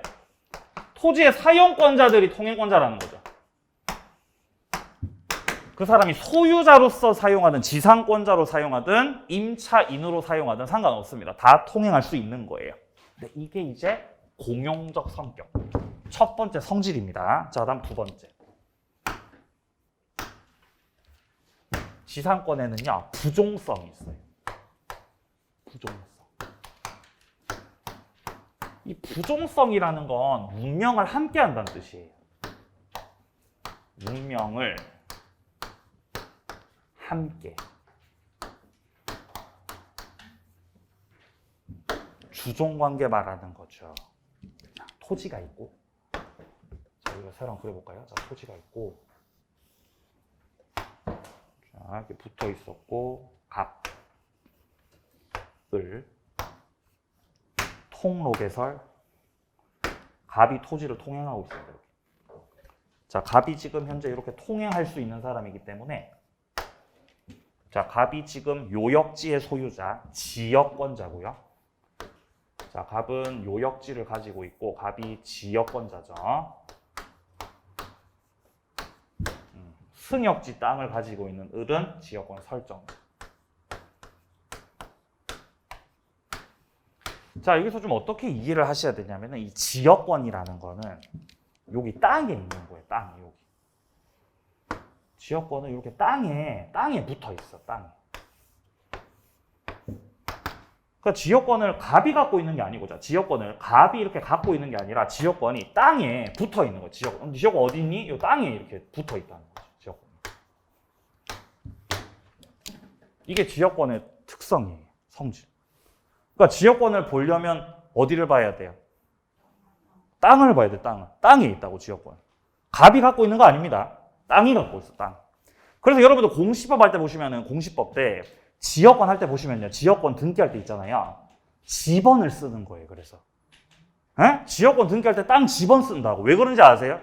토지의 사용권자들이 통행권자라는 거죠. 그 사람이 소유자로서 사용하든 지상권자로 사용하든 임차인으로 사용하든 상관없습니다. 다 통행할 수 있는 거예요. 근데 이게 이제 공용적 성격. 첫 번째 성질입니다. 자, 다음 두 번째. 지상권에는요, 부종성이 있어요. 부종성. 이 부종성이라는 건 운명을 함께 한다는 뜻이에요. 운명을 함께. 주종관계 말하는 거죠. 자, 토지가 있고, 자, 이거 새로 한번 그려볼까요? 자, 토지가 있고, 자, 이렇게 붙어 있었고, 갑을 통로개설, 갑이 토지를 통행하고 있습니다. 자, 갑이 지금 현재 이렇게 통행할 수 있는 사람이기 때문에, 자, 갑이 지금 요역지의 소유자, 지역권자고요. 자, 갑은 요역지를 가지고 있고 갑이 지역권자죠. 승역지 땅을 가지고 있는 을은 지역권 설정. 자, 여기서 좀 어떻게 이해를 하셔야 되냐면은 이 지역권이라는 거는 여기 땅에 있는 거예요. 땅에 여기. 지역권은 이렇게 땅에 붙어 있어. 땅에. 그러니까 지역권을 갑이 갖고 있는 게 아니고, 자, 지역권을 갑이 이렇게 갖고 있는 게 아니라 지역권이 땅에 붙어 있는 거예요. 지역권 어디 있니? 이 땅에 이렇게 붙어 있다는 거죠. 지역권. 이게 지역권의 특성이에요. 성질. 그러니까 지역권을 보려면 어디를 봐야 돼요? 땅을 봐야 돼. 땅을. 땅에 있다고 지역권. 갑이 갖고 있는 거 아닙니다. 땅이 갖고 있어. 땅. 그래서 여러분들 공시법 할 때 보시면은 공시법 때 지역권 할 때 보시면요. 지역권 등기할 때 있잖아요. 지번을 쓰는 거예요. 그래서. 에? 지역권 등기할 때 땅 지번 쓴다고. 왜 그런지 아세요?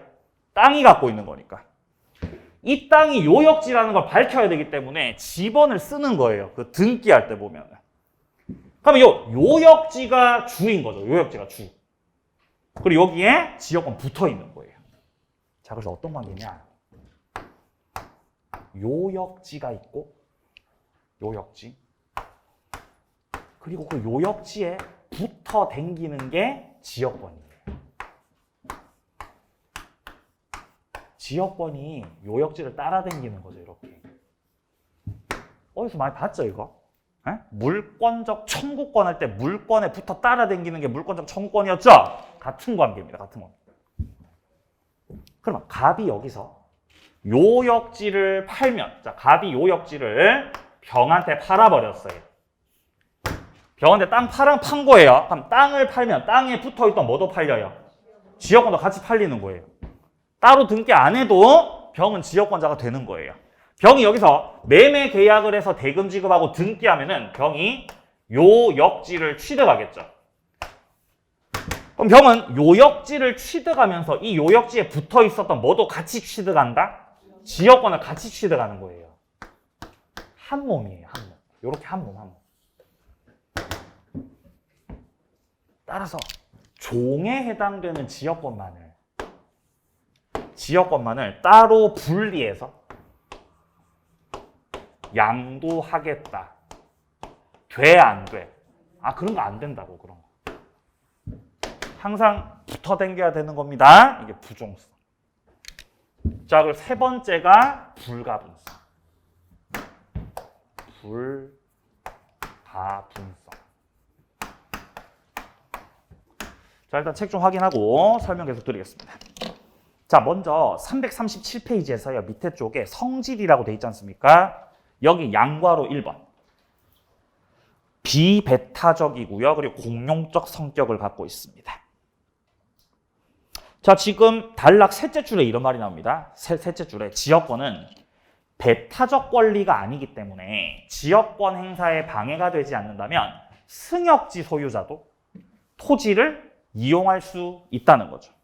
땅이 갖고 있는 거니까. 이 땅이 요역지라는 걸 밝혀야 되기 때문에 지번을 쓰는 거예요. 그 등기할 때 보면은. 그러면 요역지가 주인 거죠. 요역지가 주. 그리고 여기에 지역권 붙어 있는 거예요. 자, 그래서 어떤 관계냐? 요역지가 있고, 요역지. 그리고 그 요역지에 붙어 댕기는 게 지역권이에요. 지역권이 요역지를 따라 댕기는 거죠, 이렇게. 어디서 많이 봤죠, 이거? 에? 물권적 청구권 할 때 물권에 붙어 따라 댕기는 게 물권적 청구권이었죠? 같은 관계입니다, 같은 관계. 그러면 갑이 여기서 요역지를 팔면, 자, 갑이 요역지를 병한테 팔아버렸어요. 병한테 땅 판 거예요. 그럼 땅을 팔면 땅에 붙어있던 뭐도 팔려요? 지역권도 같이 팔리는 거예요. 따로 등기 안 해도 병은 지역권자가 되는 거예요. 병이 여기서 매매 계약을 해서 대금 지급하고 등기하면은 병이 요역지를 취득하겠죠. 그럼 병은 요역지를 취득하면서 이 요역지에 붙어 있었던 뭐도 같이 취득한다? 지역권을 같이 취득하는 거예요. 한 몸이에요, 한 몸. 요렇게 한 몸, 한 몸. 따라서 종에 해당되는 지역권만을 따로 분리해서 양도하겠다. 돼, 안 돼? 아, 그런 거 안 된다고, 그런 거. 항상 붙어 댕겨야 되는 겁니다. 이게 부종성. 자, 그리고 세 번째가 불가분성. 불가분성. 자, 일단 책 좀 확인하고 설명 계속 드리겠습니다. 자, 먼저 337페이지에서요. 밑에 쪽에 성질이라고 돼 있지 않습니까? 여기 양괄호 1번. 비배타적이고요. 그리고 공용적 성격을 갖고 있습니다. 자, 지금 단락 셋째 줄에 이런 말이 나옵니다. 셋째 줄에 지역권은 배타적 권리가 아니기 때문에 지역권 행사에 방해가 되지 않는다면 승역지 소유자도 토지를 이용할 수 있다는 거죠.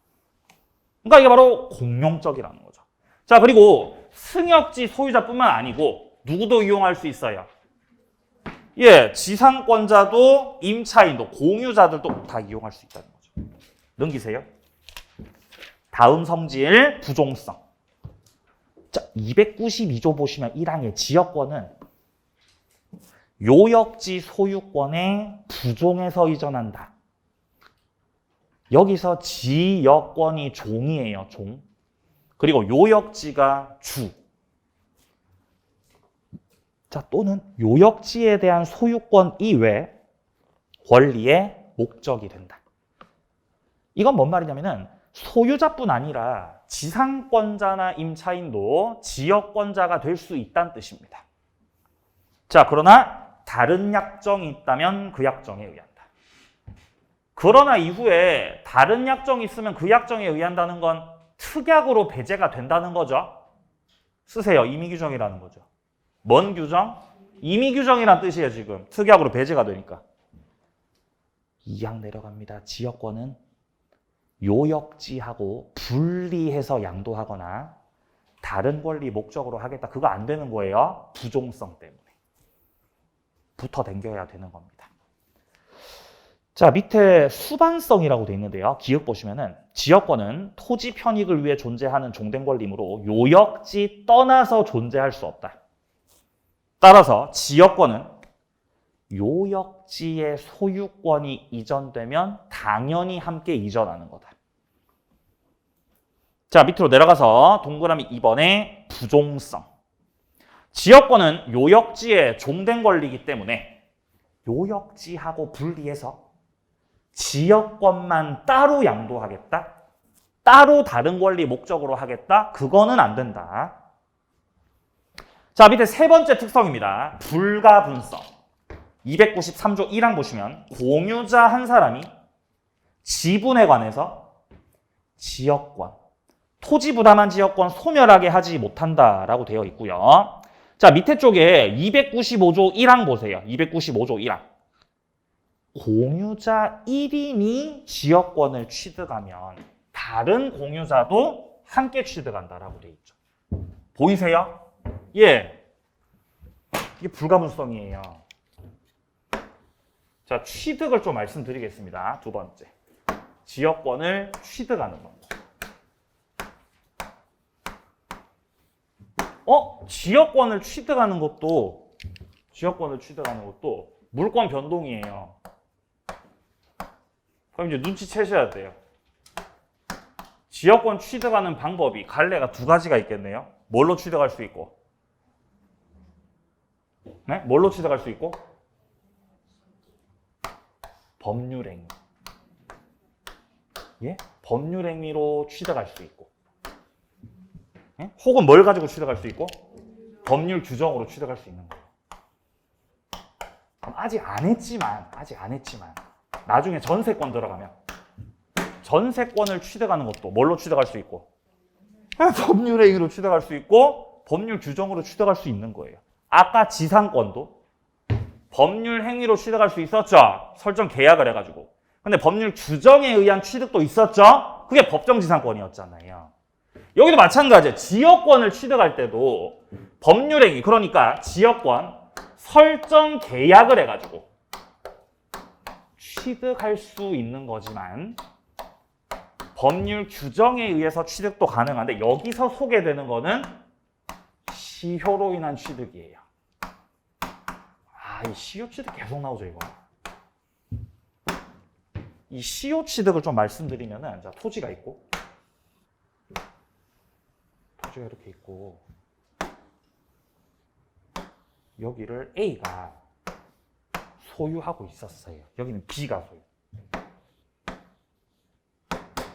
그러니까 이게 바로 공용적이라는 거죠. 자, 그리고 승역지 소유자뿐만 아니고 누구도 이용할 수 있어요. 예, 지상권자도 임차인도 공유자들도 다 이용할 수 있다는 거죠. 넘기세요. 다음 성질 부종성. 자, 292조 보시면 1항의 지역권은 요역지 소유권의 부종에서 이전한다. 여기서 지역권이 종이에요, 종. 그리고 요역지가 주. 자, 또는 요역지에 대한 소유권 이외 권리의 목적이 된다. 이건 뭔 말이냐면은 소유자뿐 아니라 지상권자나 임차인도 지역권자가 될 수 있다는 뜻입니다. 자, 그러나 다른 약정이 있다면 그 약정에 의한다. 그러나 이후에 다른 약정이 있으면 그 약정에 의한다는 건 특약으로 배제가 된다는 거죠. 쓰세요. 임의규정이라는 거죠. 뭔 규정? 임의규정이란 뜻이에요. 지금 특약으로 배제가 되니까. 2약 내려갑니다. 지역권은 요역지하고 분리해서 양도하거나 다른 권리 목적으로 하겠다. 그거 안 되는 거예요. 부종성 때문에. 붙어 댕겨야 되는 겁니다. 자, 밑에 수반성이라고 돼 있는데요. 기억 보시면은 지역권은 토지 편익을 위해 존재하는 종된 권리이므로 요역지 떠나서 존재할 수 없다. 따라서 지역권은 요역지의 소유권이 이전되면 당연히 함께 이전하는 거다. 자, 밑으로 내려가서 동그라미 2번에 부종성. 지역권은 요역지의 종된 권리이기 때문에 요역지하고 분리해서 지역권만 따로 양도하겠다? 따로 다른 권리 목적으로 하겠다? 그거는 안 된다. 자, 밑에 세 번째 특성입니다. 불가분성. 293조 1항 보시면 공유자 한 사람이 지분에 관해서 지역권, 토지 부담한 지역권 소멸하게 하지 못한다라고 되어 있고요. 자, 밑에 쪽에 295조 1항 보세요. 295조 1항. 공유자 1인이 지역권을 취득하면 다른 공유자도 함께 취득한다라고 되어 있죠. 보이세요? 예. 이게 불가분성이에요. 자, 취득을 좀 말씀드리겠습니다. 두 번째. 지역권을 취득하는 겁니다. 지역권을 취득하는 것도 물권 변동이에요. 그럼 이제 눈치채셔야 돼요. 지역권 취득하는 방법이 갈래가 두 가지가 있겠네요. 뭘로 취득할 수 있고? 네? 뭘로 취득할 수 있고? 법률행위. 예? 법률행위로 취득할 수 있고. 예? 혹은 뭘 가지고 취득할 수 있고? 법률 규정으로 취득할 수 있는 거예요. 그럼 아직 안 했지만 나중에 전세권 들어가면 전세권을 취득하는 것도 뭘로 취득할 수 있고? 법률행위로 취득할 수 있고 법률 규정으로 취득할 수 있는 거예요. 아까 지상권도 법률행위로 취득할 수 있었죠? 설정 계약을 해가지고. 근데 법률 규정에 의한 취득도 있었죠? 그게 법정지상권이었잖아요. 여기도 마찬가지예요. 지역권을 취득할 때도 법률행위, 그러니까 지역권 설정 계약을 해가지고 취득할 수 있는 거지만 법률 규정에 의해서 취득도 가능한데 여기서 소개되는 거는 시효로 인한 취득이에요. 이 시효 취득 계속 나오죠, 이거. 이 시효 취득을 좀 말씀드리면은, 자, 토지가 있고, 토지가 이렇게 있고, 여기를 A가 소유하고 있었어요. 여기는 B가 소유.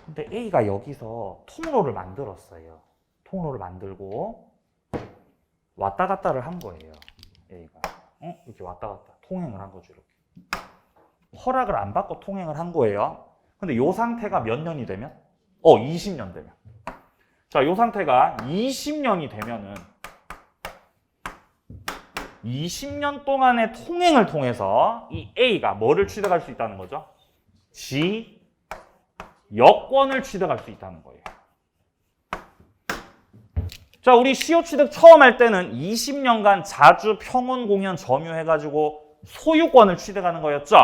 근데 A가 여기서 통로를 만들었어요. 통로를 만들고 왔다 갔다를 한 거예요. A가. 이렇게 왔다 갔다 통행을 한 거죠. 이렇게. 허락을 안 받고 통행을 한 거예요. 근데 이 상태가 몇 년이 되면? 20년 되면. 자, 이 상태가 20년이 되면은 20년 동안의 통행을 통해서 이 A가 뭐를 취득할 수 있다는 거죠? 여권을 취득할 수 있다는 거예요. 자, 우리 시효 취득 처음 할 때는 20년간 자주 평온 공연 점유해가지고 소유권을 취득하는 거였죠?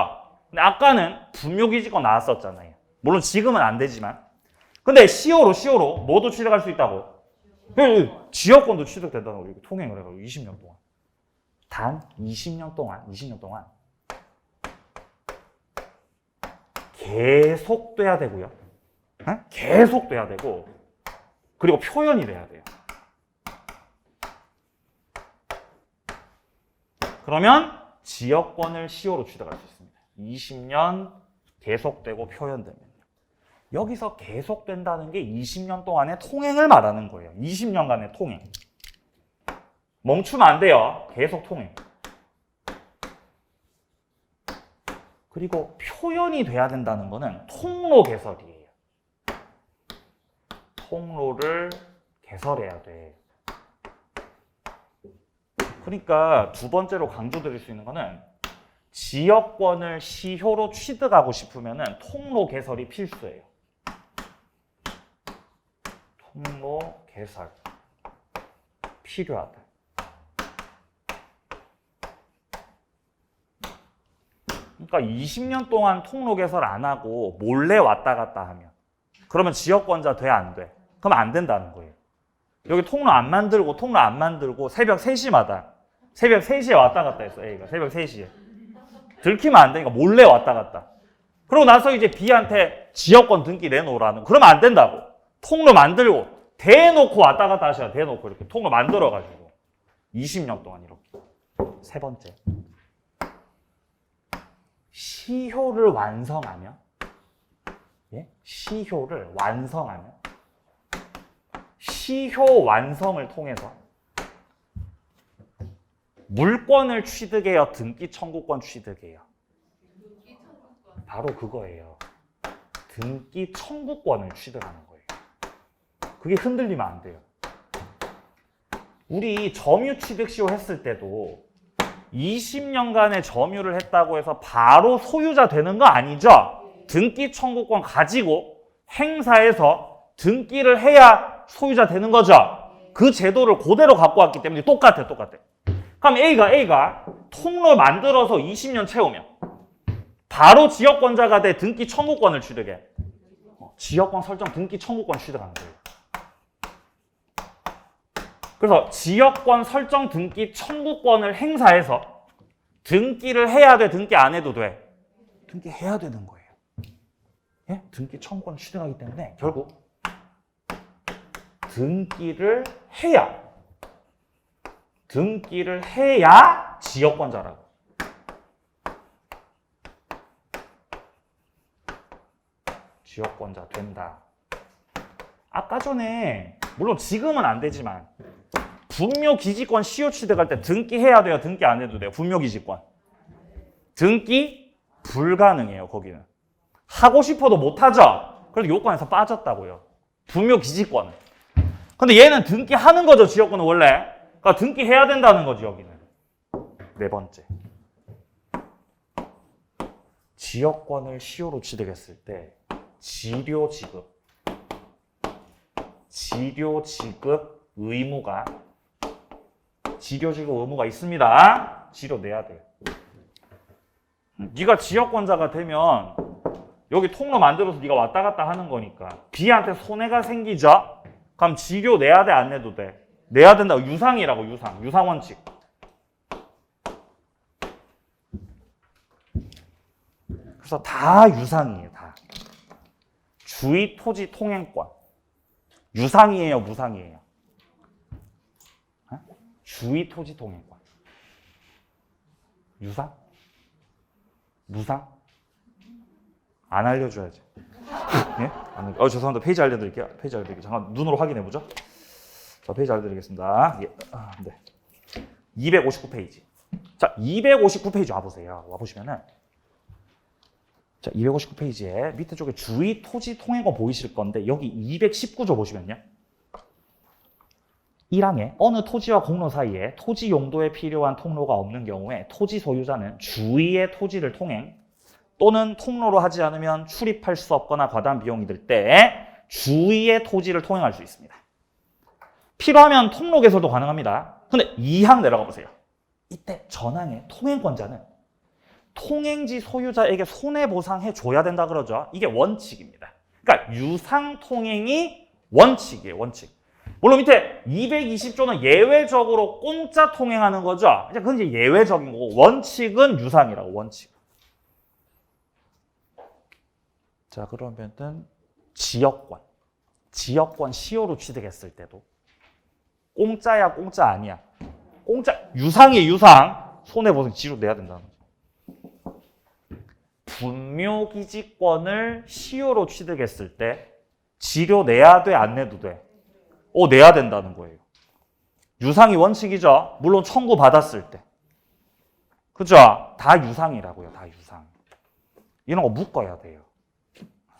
근데 아까는 분묘기지권 나왔었잖아요. 물론 지금은 안 되지만. 근데 시효로 뭐도 취득할 수 있다고? 지역권도 취득된다는 거예요. 통행을 해가지고 20년 동안. 단 20년 동안 계속 돼야 되고요. 계속 돼야 되고, 그리고 표현이 돼야 돼요. 그러면 지역권을 시효로 취득할 수 있습니다. 20년 계속되고 표현되면. 여기서 계속된다는 게 20년 동안의 통행을 말하는 거예요. 20년간의 통행. 멈추면 안 돼요. 계속 통행. 그리고 표현이 돼야 된다는 거는 통로 개설이에요. 통로를 개설해야 돼. 그러니까 두 번째로 강조드릴 수 있는 거는 지역권을 시효로 취득하고 싶으면 통로 개설이 필수예요. 통로 개설 필요하다. 그러니까 20년 동안 통로 개설 안 하고 몰래 왔다 갔다 하면 그러면 지역권자 돼, 안 돼? 그럼 안 된다는 거예요. 여기 통로 안 만들고 새벽 3시마다 새벽 3시에 왔다 갔다 했어. A가 새벽 3시에 들키면 안 되니까 몰래 왔다 갔다. 그러고 나서 이제 B한테 지역권 등기 내놓으라는. 그러면 안 된다고. 통로 만들고 대놓고 왔다 갔다 하셔야 돼. 대놓고 이렇게 통로 만들어가지고 20년 동안 이렇게. 세 번째, 시효를 완성하면, 예? 시효를 완성하면 시효 완성을 통해서 물권을 취득해요, 등기 청구권 취득해요? 바로 그거예요. 등기 청구권을 취득하는 거예요. 그게 흔들리면 안 돼요. 우리 점유 취득 시효 했을 때도 20년간의 점유를 했다고 해서 바로 소유자 되는 거 아니죠? 등기 청구권 가지고 행사해서 등기를 해야 소유자 되는 거죠? 그 제도를 그대로 갖고 왔기 때문에 똑같아. 그럼 A가 통로 만들어서 20년 채우면 바로 지역권자가 돼 등기 청구권을 취득해. 지역권 설정 등기 청구권 취득하는 거예요. 그래서 지역권 설정 등기 청구권을 행사해서 등기를 해야 돼, 등기 안 해도 돼? 등기해야 되는 거예요. 예? 등기 청구권 취득하기 때문에 결국 등기를 해야 지역권자라고. 지역권자 된다. 아까 전에 물론 지금은 안 되지만 분묘기지권 시효 취득할 때 등기해야 돼요, 등기 안 해도 돼요? 분묘기지권 등기 불가능해요. 거기는 하고 싶어도 못하죠. 그래서 요건에서 빠졌다고요, 분묘기지권은. 근데 얘는 등기하는 거죠, 지역권은 원래. 그러니까 등기해야 된다는 거지, 여기는. 네 번째, 지역권을 시효로 취득했을 때 지료 지급 의무가 있습니다. 지료 내야 돼요. 네가 지역권자가 되면 여기 통로 만들어서 네가 왔다 갔다 하는 거니까 B한테 손해가 생기죠? 그럼 지료 내야 돼, 안 내도 돼? 내야 된다고. 유상이라고, 유상원칙. 그래서 다 유상이에요, 다. 주의 토지 통행권. 유상이에요, 무상이에요? 주의 토지 통행권. 유상? 무상? 안 알려줘야지. 예? 죄송합니다. 페이지 알려드릴게요. 잠깐 눈으로 확인해보죠. 자, 페이지 알려드리겠습니다. 예. 네. 259페이지. 자, 259페이지 와보세요. 와보시면은, 자, 259페이지에 밑에 쪽에 주의 토지 통행권 보이실 건데, 여기 219조 보시면요. 1항에 어느 토지와 공로 사이에 토지 용도에 필요한 통로가 없는 경우에 토지 소유자는 주위의 토지를 통행 또는 통로로 하지 않으면 출입할 수 없거나 과다한 비용이 들 때 주위의 토지를 통행할 수 있습니다. 필요하면 통로 개설도 가능합니다. 근데 2항 내려가 보세요. 이때 전항의 통행권자는 통행지 소유자에게 손해보상해 줘야 된다 그러죠. 이게 원칙입니다. 그러니까 유상통행이 원칙이에요, 원칙. 물론 밑에 220조는 예외적으로 공짜 통행하는 거죠. 그건 이제 예외적인 거고, 원칙은 유상이라고, 원칙. 자, 그러면은 지역권 시효로 취득했을 때도 공짜야, 공짜 아니야? 공짜, 유상이에요, 유상. 손해보상 지로 내야 된다는 거죠. 분묘기지권을 시효로 취득했을 때 지료 내야 돼, 안 내도 돼? 내야 된다는 거예요. 유상이 원칙이죠. 물론 청구받았을 때. 그죠? 다 유상이라고요. 다 유상. 이런 거 묶어야 돼요.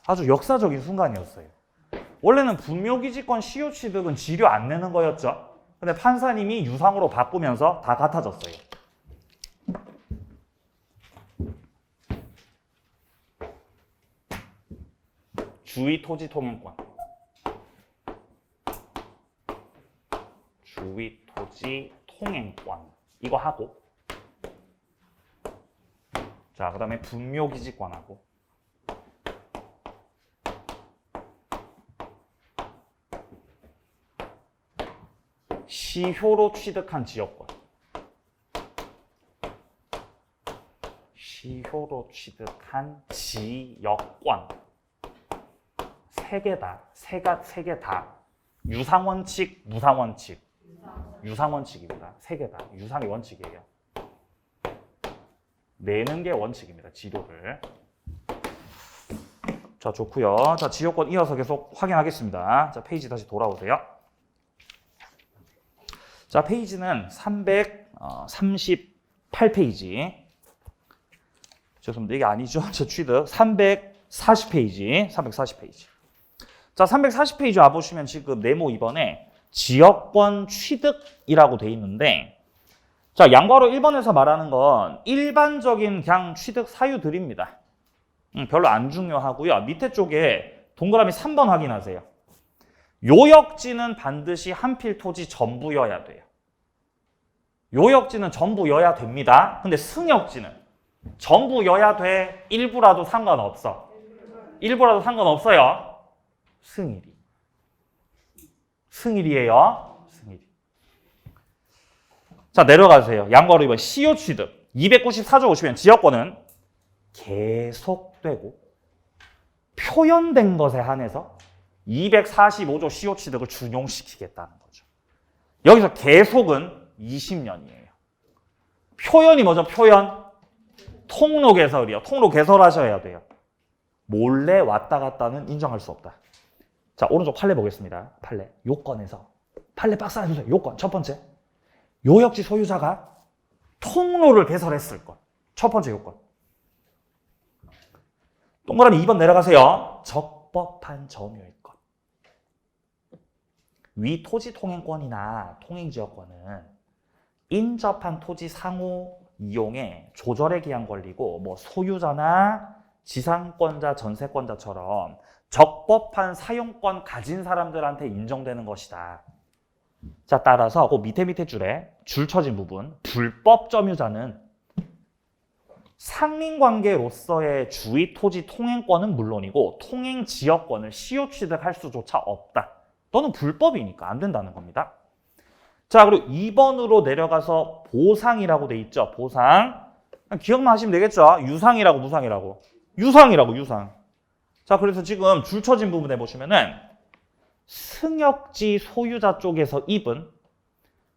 아주 역사적인 순간이었어요. 원래는 분묘기지권 시효 취득은 지료 안 내는 거였죠. 근데 판사님이 유상으로 바꾸면서 다 같아졌어요. 주의 토지 통행권. 주의 토지 통행권. 이거 하고. 자, 그 다음에 분묘기지권하고. 시효로 취득한 지역권. 시효로 취득한 지역권. 세 개다. 세 개 다. 유상원칙, 무상원칙. 유상원칙입니다. 세 개다. 유상이 원칙이에요. 내는 게 원칙입니다. 지료를. 자, 좋고요. 자, 지역권 이어서 계속 확인하겠습니다. 자, 페이지 다시 돌아오세요. 자, 페이지는 338페이지. 죄송합니다. 이게 아니죠. 저 취득. 340페이지. 340페이지. 자, 340페이지 와보시면 지금 네모 2번에 지역권 취득이라고 돼 있는데, 자, 양괄호 1번에서 말하는 건 일반적인 그냥 취득 사유들입니다. 별로 안 중요하고요. 밑에 쪽에 동그라미 3번 확인하세요. 요역지는 반드시 한필 토지 전부여야 돼요. 요역지는 전부여야 됩니다. 근데 승역지는 전부여야 돼. 일부라도 상관없어. 일부라도 상관없어요. 승일이. 승일이에요. 승일이. 자, 내려가세요. 양괄호 2번 시효 취득. 294조 보시면 지역권은 계속되고 표현된 것에 한해서 245조 시효 취득을 준용시키겠다는 거죠. 여기서 계속은 20년이에요. 표현이 뭐죠? 표현? 통로 개설이요. 통로 개설하셔야 돼요. 몰래 왔다 갔다는 인정할 수 없다. 자, 오른쪽 판례 보겠습니다. 판례. 요건에서. 판례 박스 하나 주세요. 요건. 첫 번째. 요역지 소유자가 통로를 개설했을 것. 첫 번째 요건. 동그라미 2번 내려가세요. 적법한 점유일 것. 위 토지 통행권이나 통행지역권은 인접한 토지 상호 이용에 조절의 기한 걸리고 뭐 소유자나 지상권자, 전세권자처럼 적법한 사용권 가진 사람들한테 인정되는 것이다. 자, 따라서 그 밑에 줄에 줄 쳐진 부분 불법 점유자는 상린관계로서의 주의 토지 통행권은 물론이고 통행지역권을 시효 취득할 수조차 없다. 너는 불법이니까 안 된다는 겁니다. 자, 그리고 2번으로 내려가서 보상이라고 돼 있죠. 보상. 기억만 하시면 되겠죠. 유상이라고 무상이라고. 유상이라고 유상. 자, 그래서 지금 줄 쳐진 부분에 보시면은 승역지 소유자 쪽에서 입은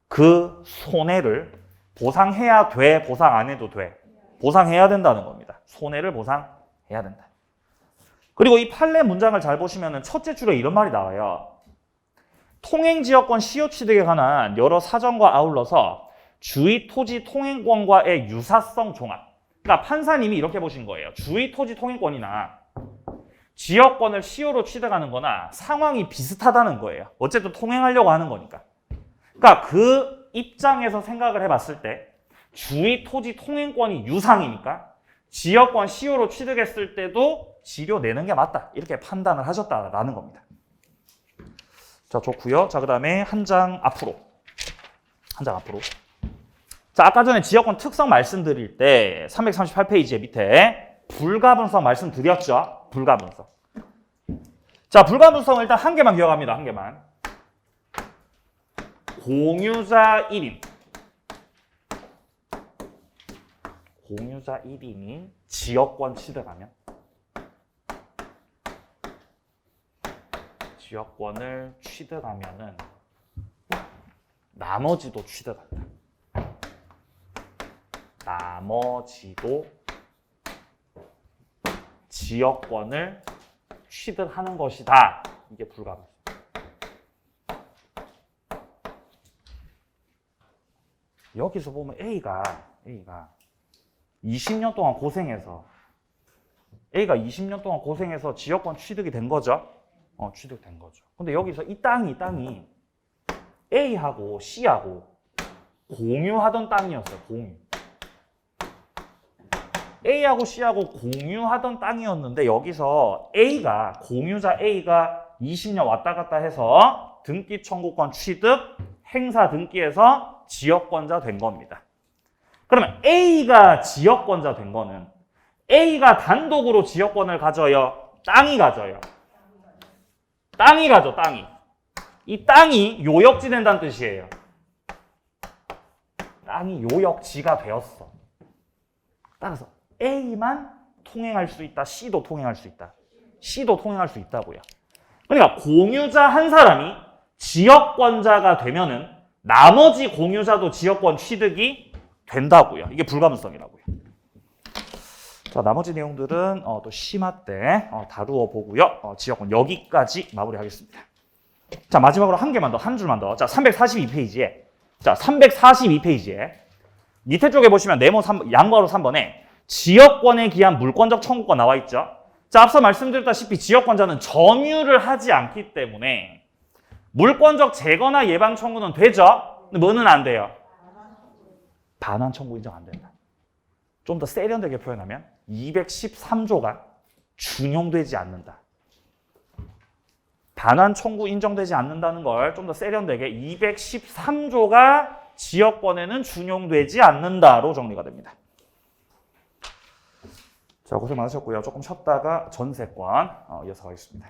그 손해를 보상해야 돼, 보상 안 해도 돼. 보상해야 된다는 겁니다. 손해를 보상해야 된다. 그리고 이 판례 문장을 잘 보시면은 첫째 줄에 이런 말이 나와요. 통행지역권 시효 취득에 관한 여러 사정과 아울러서 주의 토지 통행권과의 유사성 종합. 그러니까 판사님이 이렇게 보신 거예요. 주의 토지 통행권이나 지역권을 시효로 취득하는 거나 상황이 비슷하다는 거예요. 어쨌든 통행하려고 하는 거니까. 그러니까 그 입장에서 생각을 해봤을 때 주의 토지 통행권이 유상이니까 지역권 시효로 취득했을 때도 지료 내는 게 맞다. 이렇게 판단을 하셨다라는 겁니다. 자, 좋고요. 자, 그 다음에 한 장 앞으로. 한 장 앞으로. 자, 아까 전에 지역권 특성 말씀드릴 때 338페이지에 밑에 불가분성 말씀드렸죠. 불가분성. 자, 불가분성을 일단 한 개만 기억합니다. 한 개만. 공유자 1인. 공유자 1인이 지역권 취득하면 지역권을 취득하면은 나머지도 취득한다. 나머지도 지역권을 취득하는 것이다. 이게 불가분. 여기서 보면 A가 20년 동안 고생해서 지역권 취득이 된 거죠. 취득된 거죠. 근데 여기서 이 땅이 A하고 C하고 공유하던 땅이었어요. A하고 C하고 공유하던 땅이었는데 여기서 공유자 A가 20년 왔다 갔다 해서 등기 청구권 취득, 행사 등기에서 지역권자 된 겁니다. 그러면 A가 지역권자 된 거는 A가 단독으로 지역권을 가져요? 땅이 가져요? 땅이 가져, 땅이. 이 땅이 요역지 된다는 뜻이에요. 땅이 요역지가 되었어. 따라서 A만 통행할 수 있다. C도 통행할 수 있다. C도 통행할 수 있다고요. 그러니까 공유자 한 사람이 지역권자가 되면은 나머지 공유자도 지역권 취득이 된다고요. 이게 불가분성이라고요. 자, 나머지 내용들은 또 심화 때 다루어 보고요. 지역권 여기까지 마무리하겠습니다. 자, 마지막으로 한 줄만 더. 자, 342페이지에. 밑에 쪽에 보시면 네모 양괄호 3번에 지역권에 기한 물권적 청구가 나와 있죠. 자, 앞서 말씀드렸다시피 지역권자는 점유를 하지 않기 때문에 물권적 제거나 예방 청구는 되죠. 근데 뭐는 안 돼요? 반환 청구 인정 안 된다. 좀 더 세련되게 표현하면 213조가 준용되지 않는다. 반환 청구 인정되지 않는다는 걸 좀 더 세련되게 213조가 지역권에는 준용되지 않는다로 정리가 됩니다. 자, 고생 많으셨고요. 조금 쉬었다가 전세권 이어서 가겠습니다.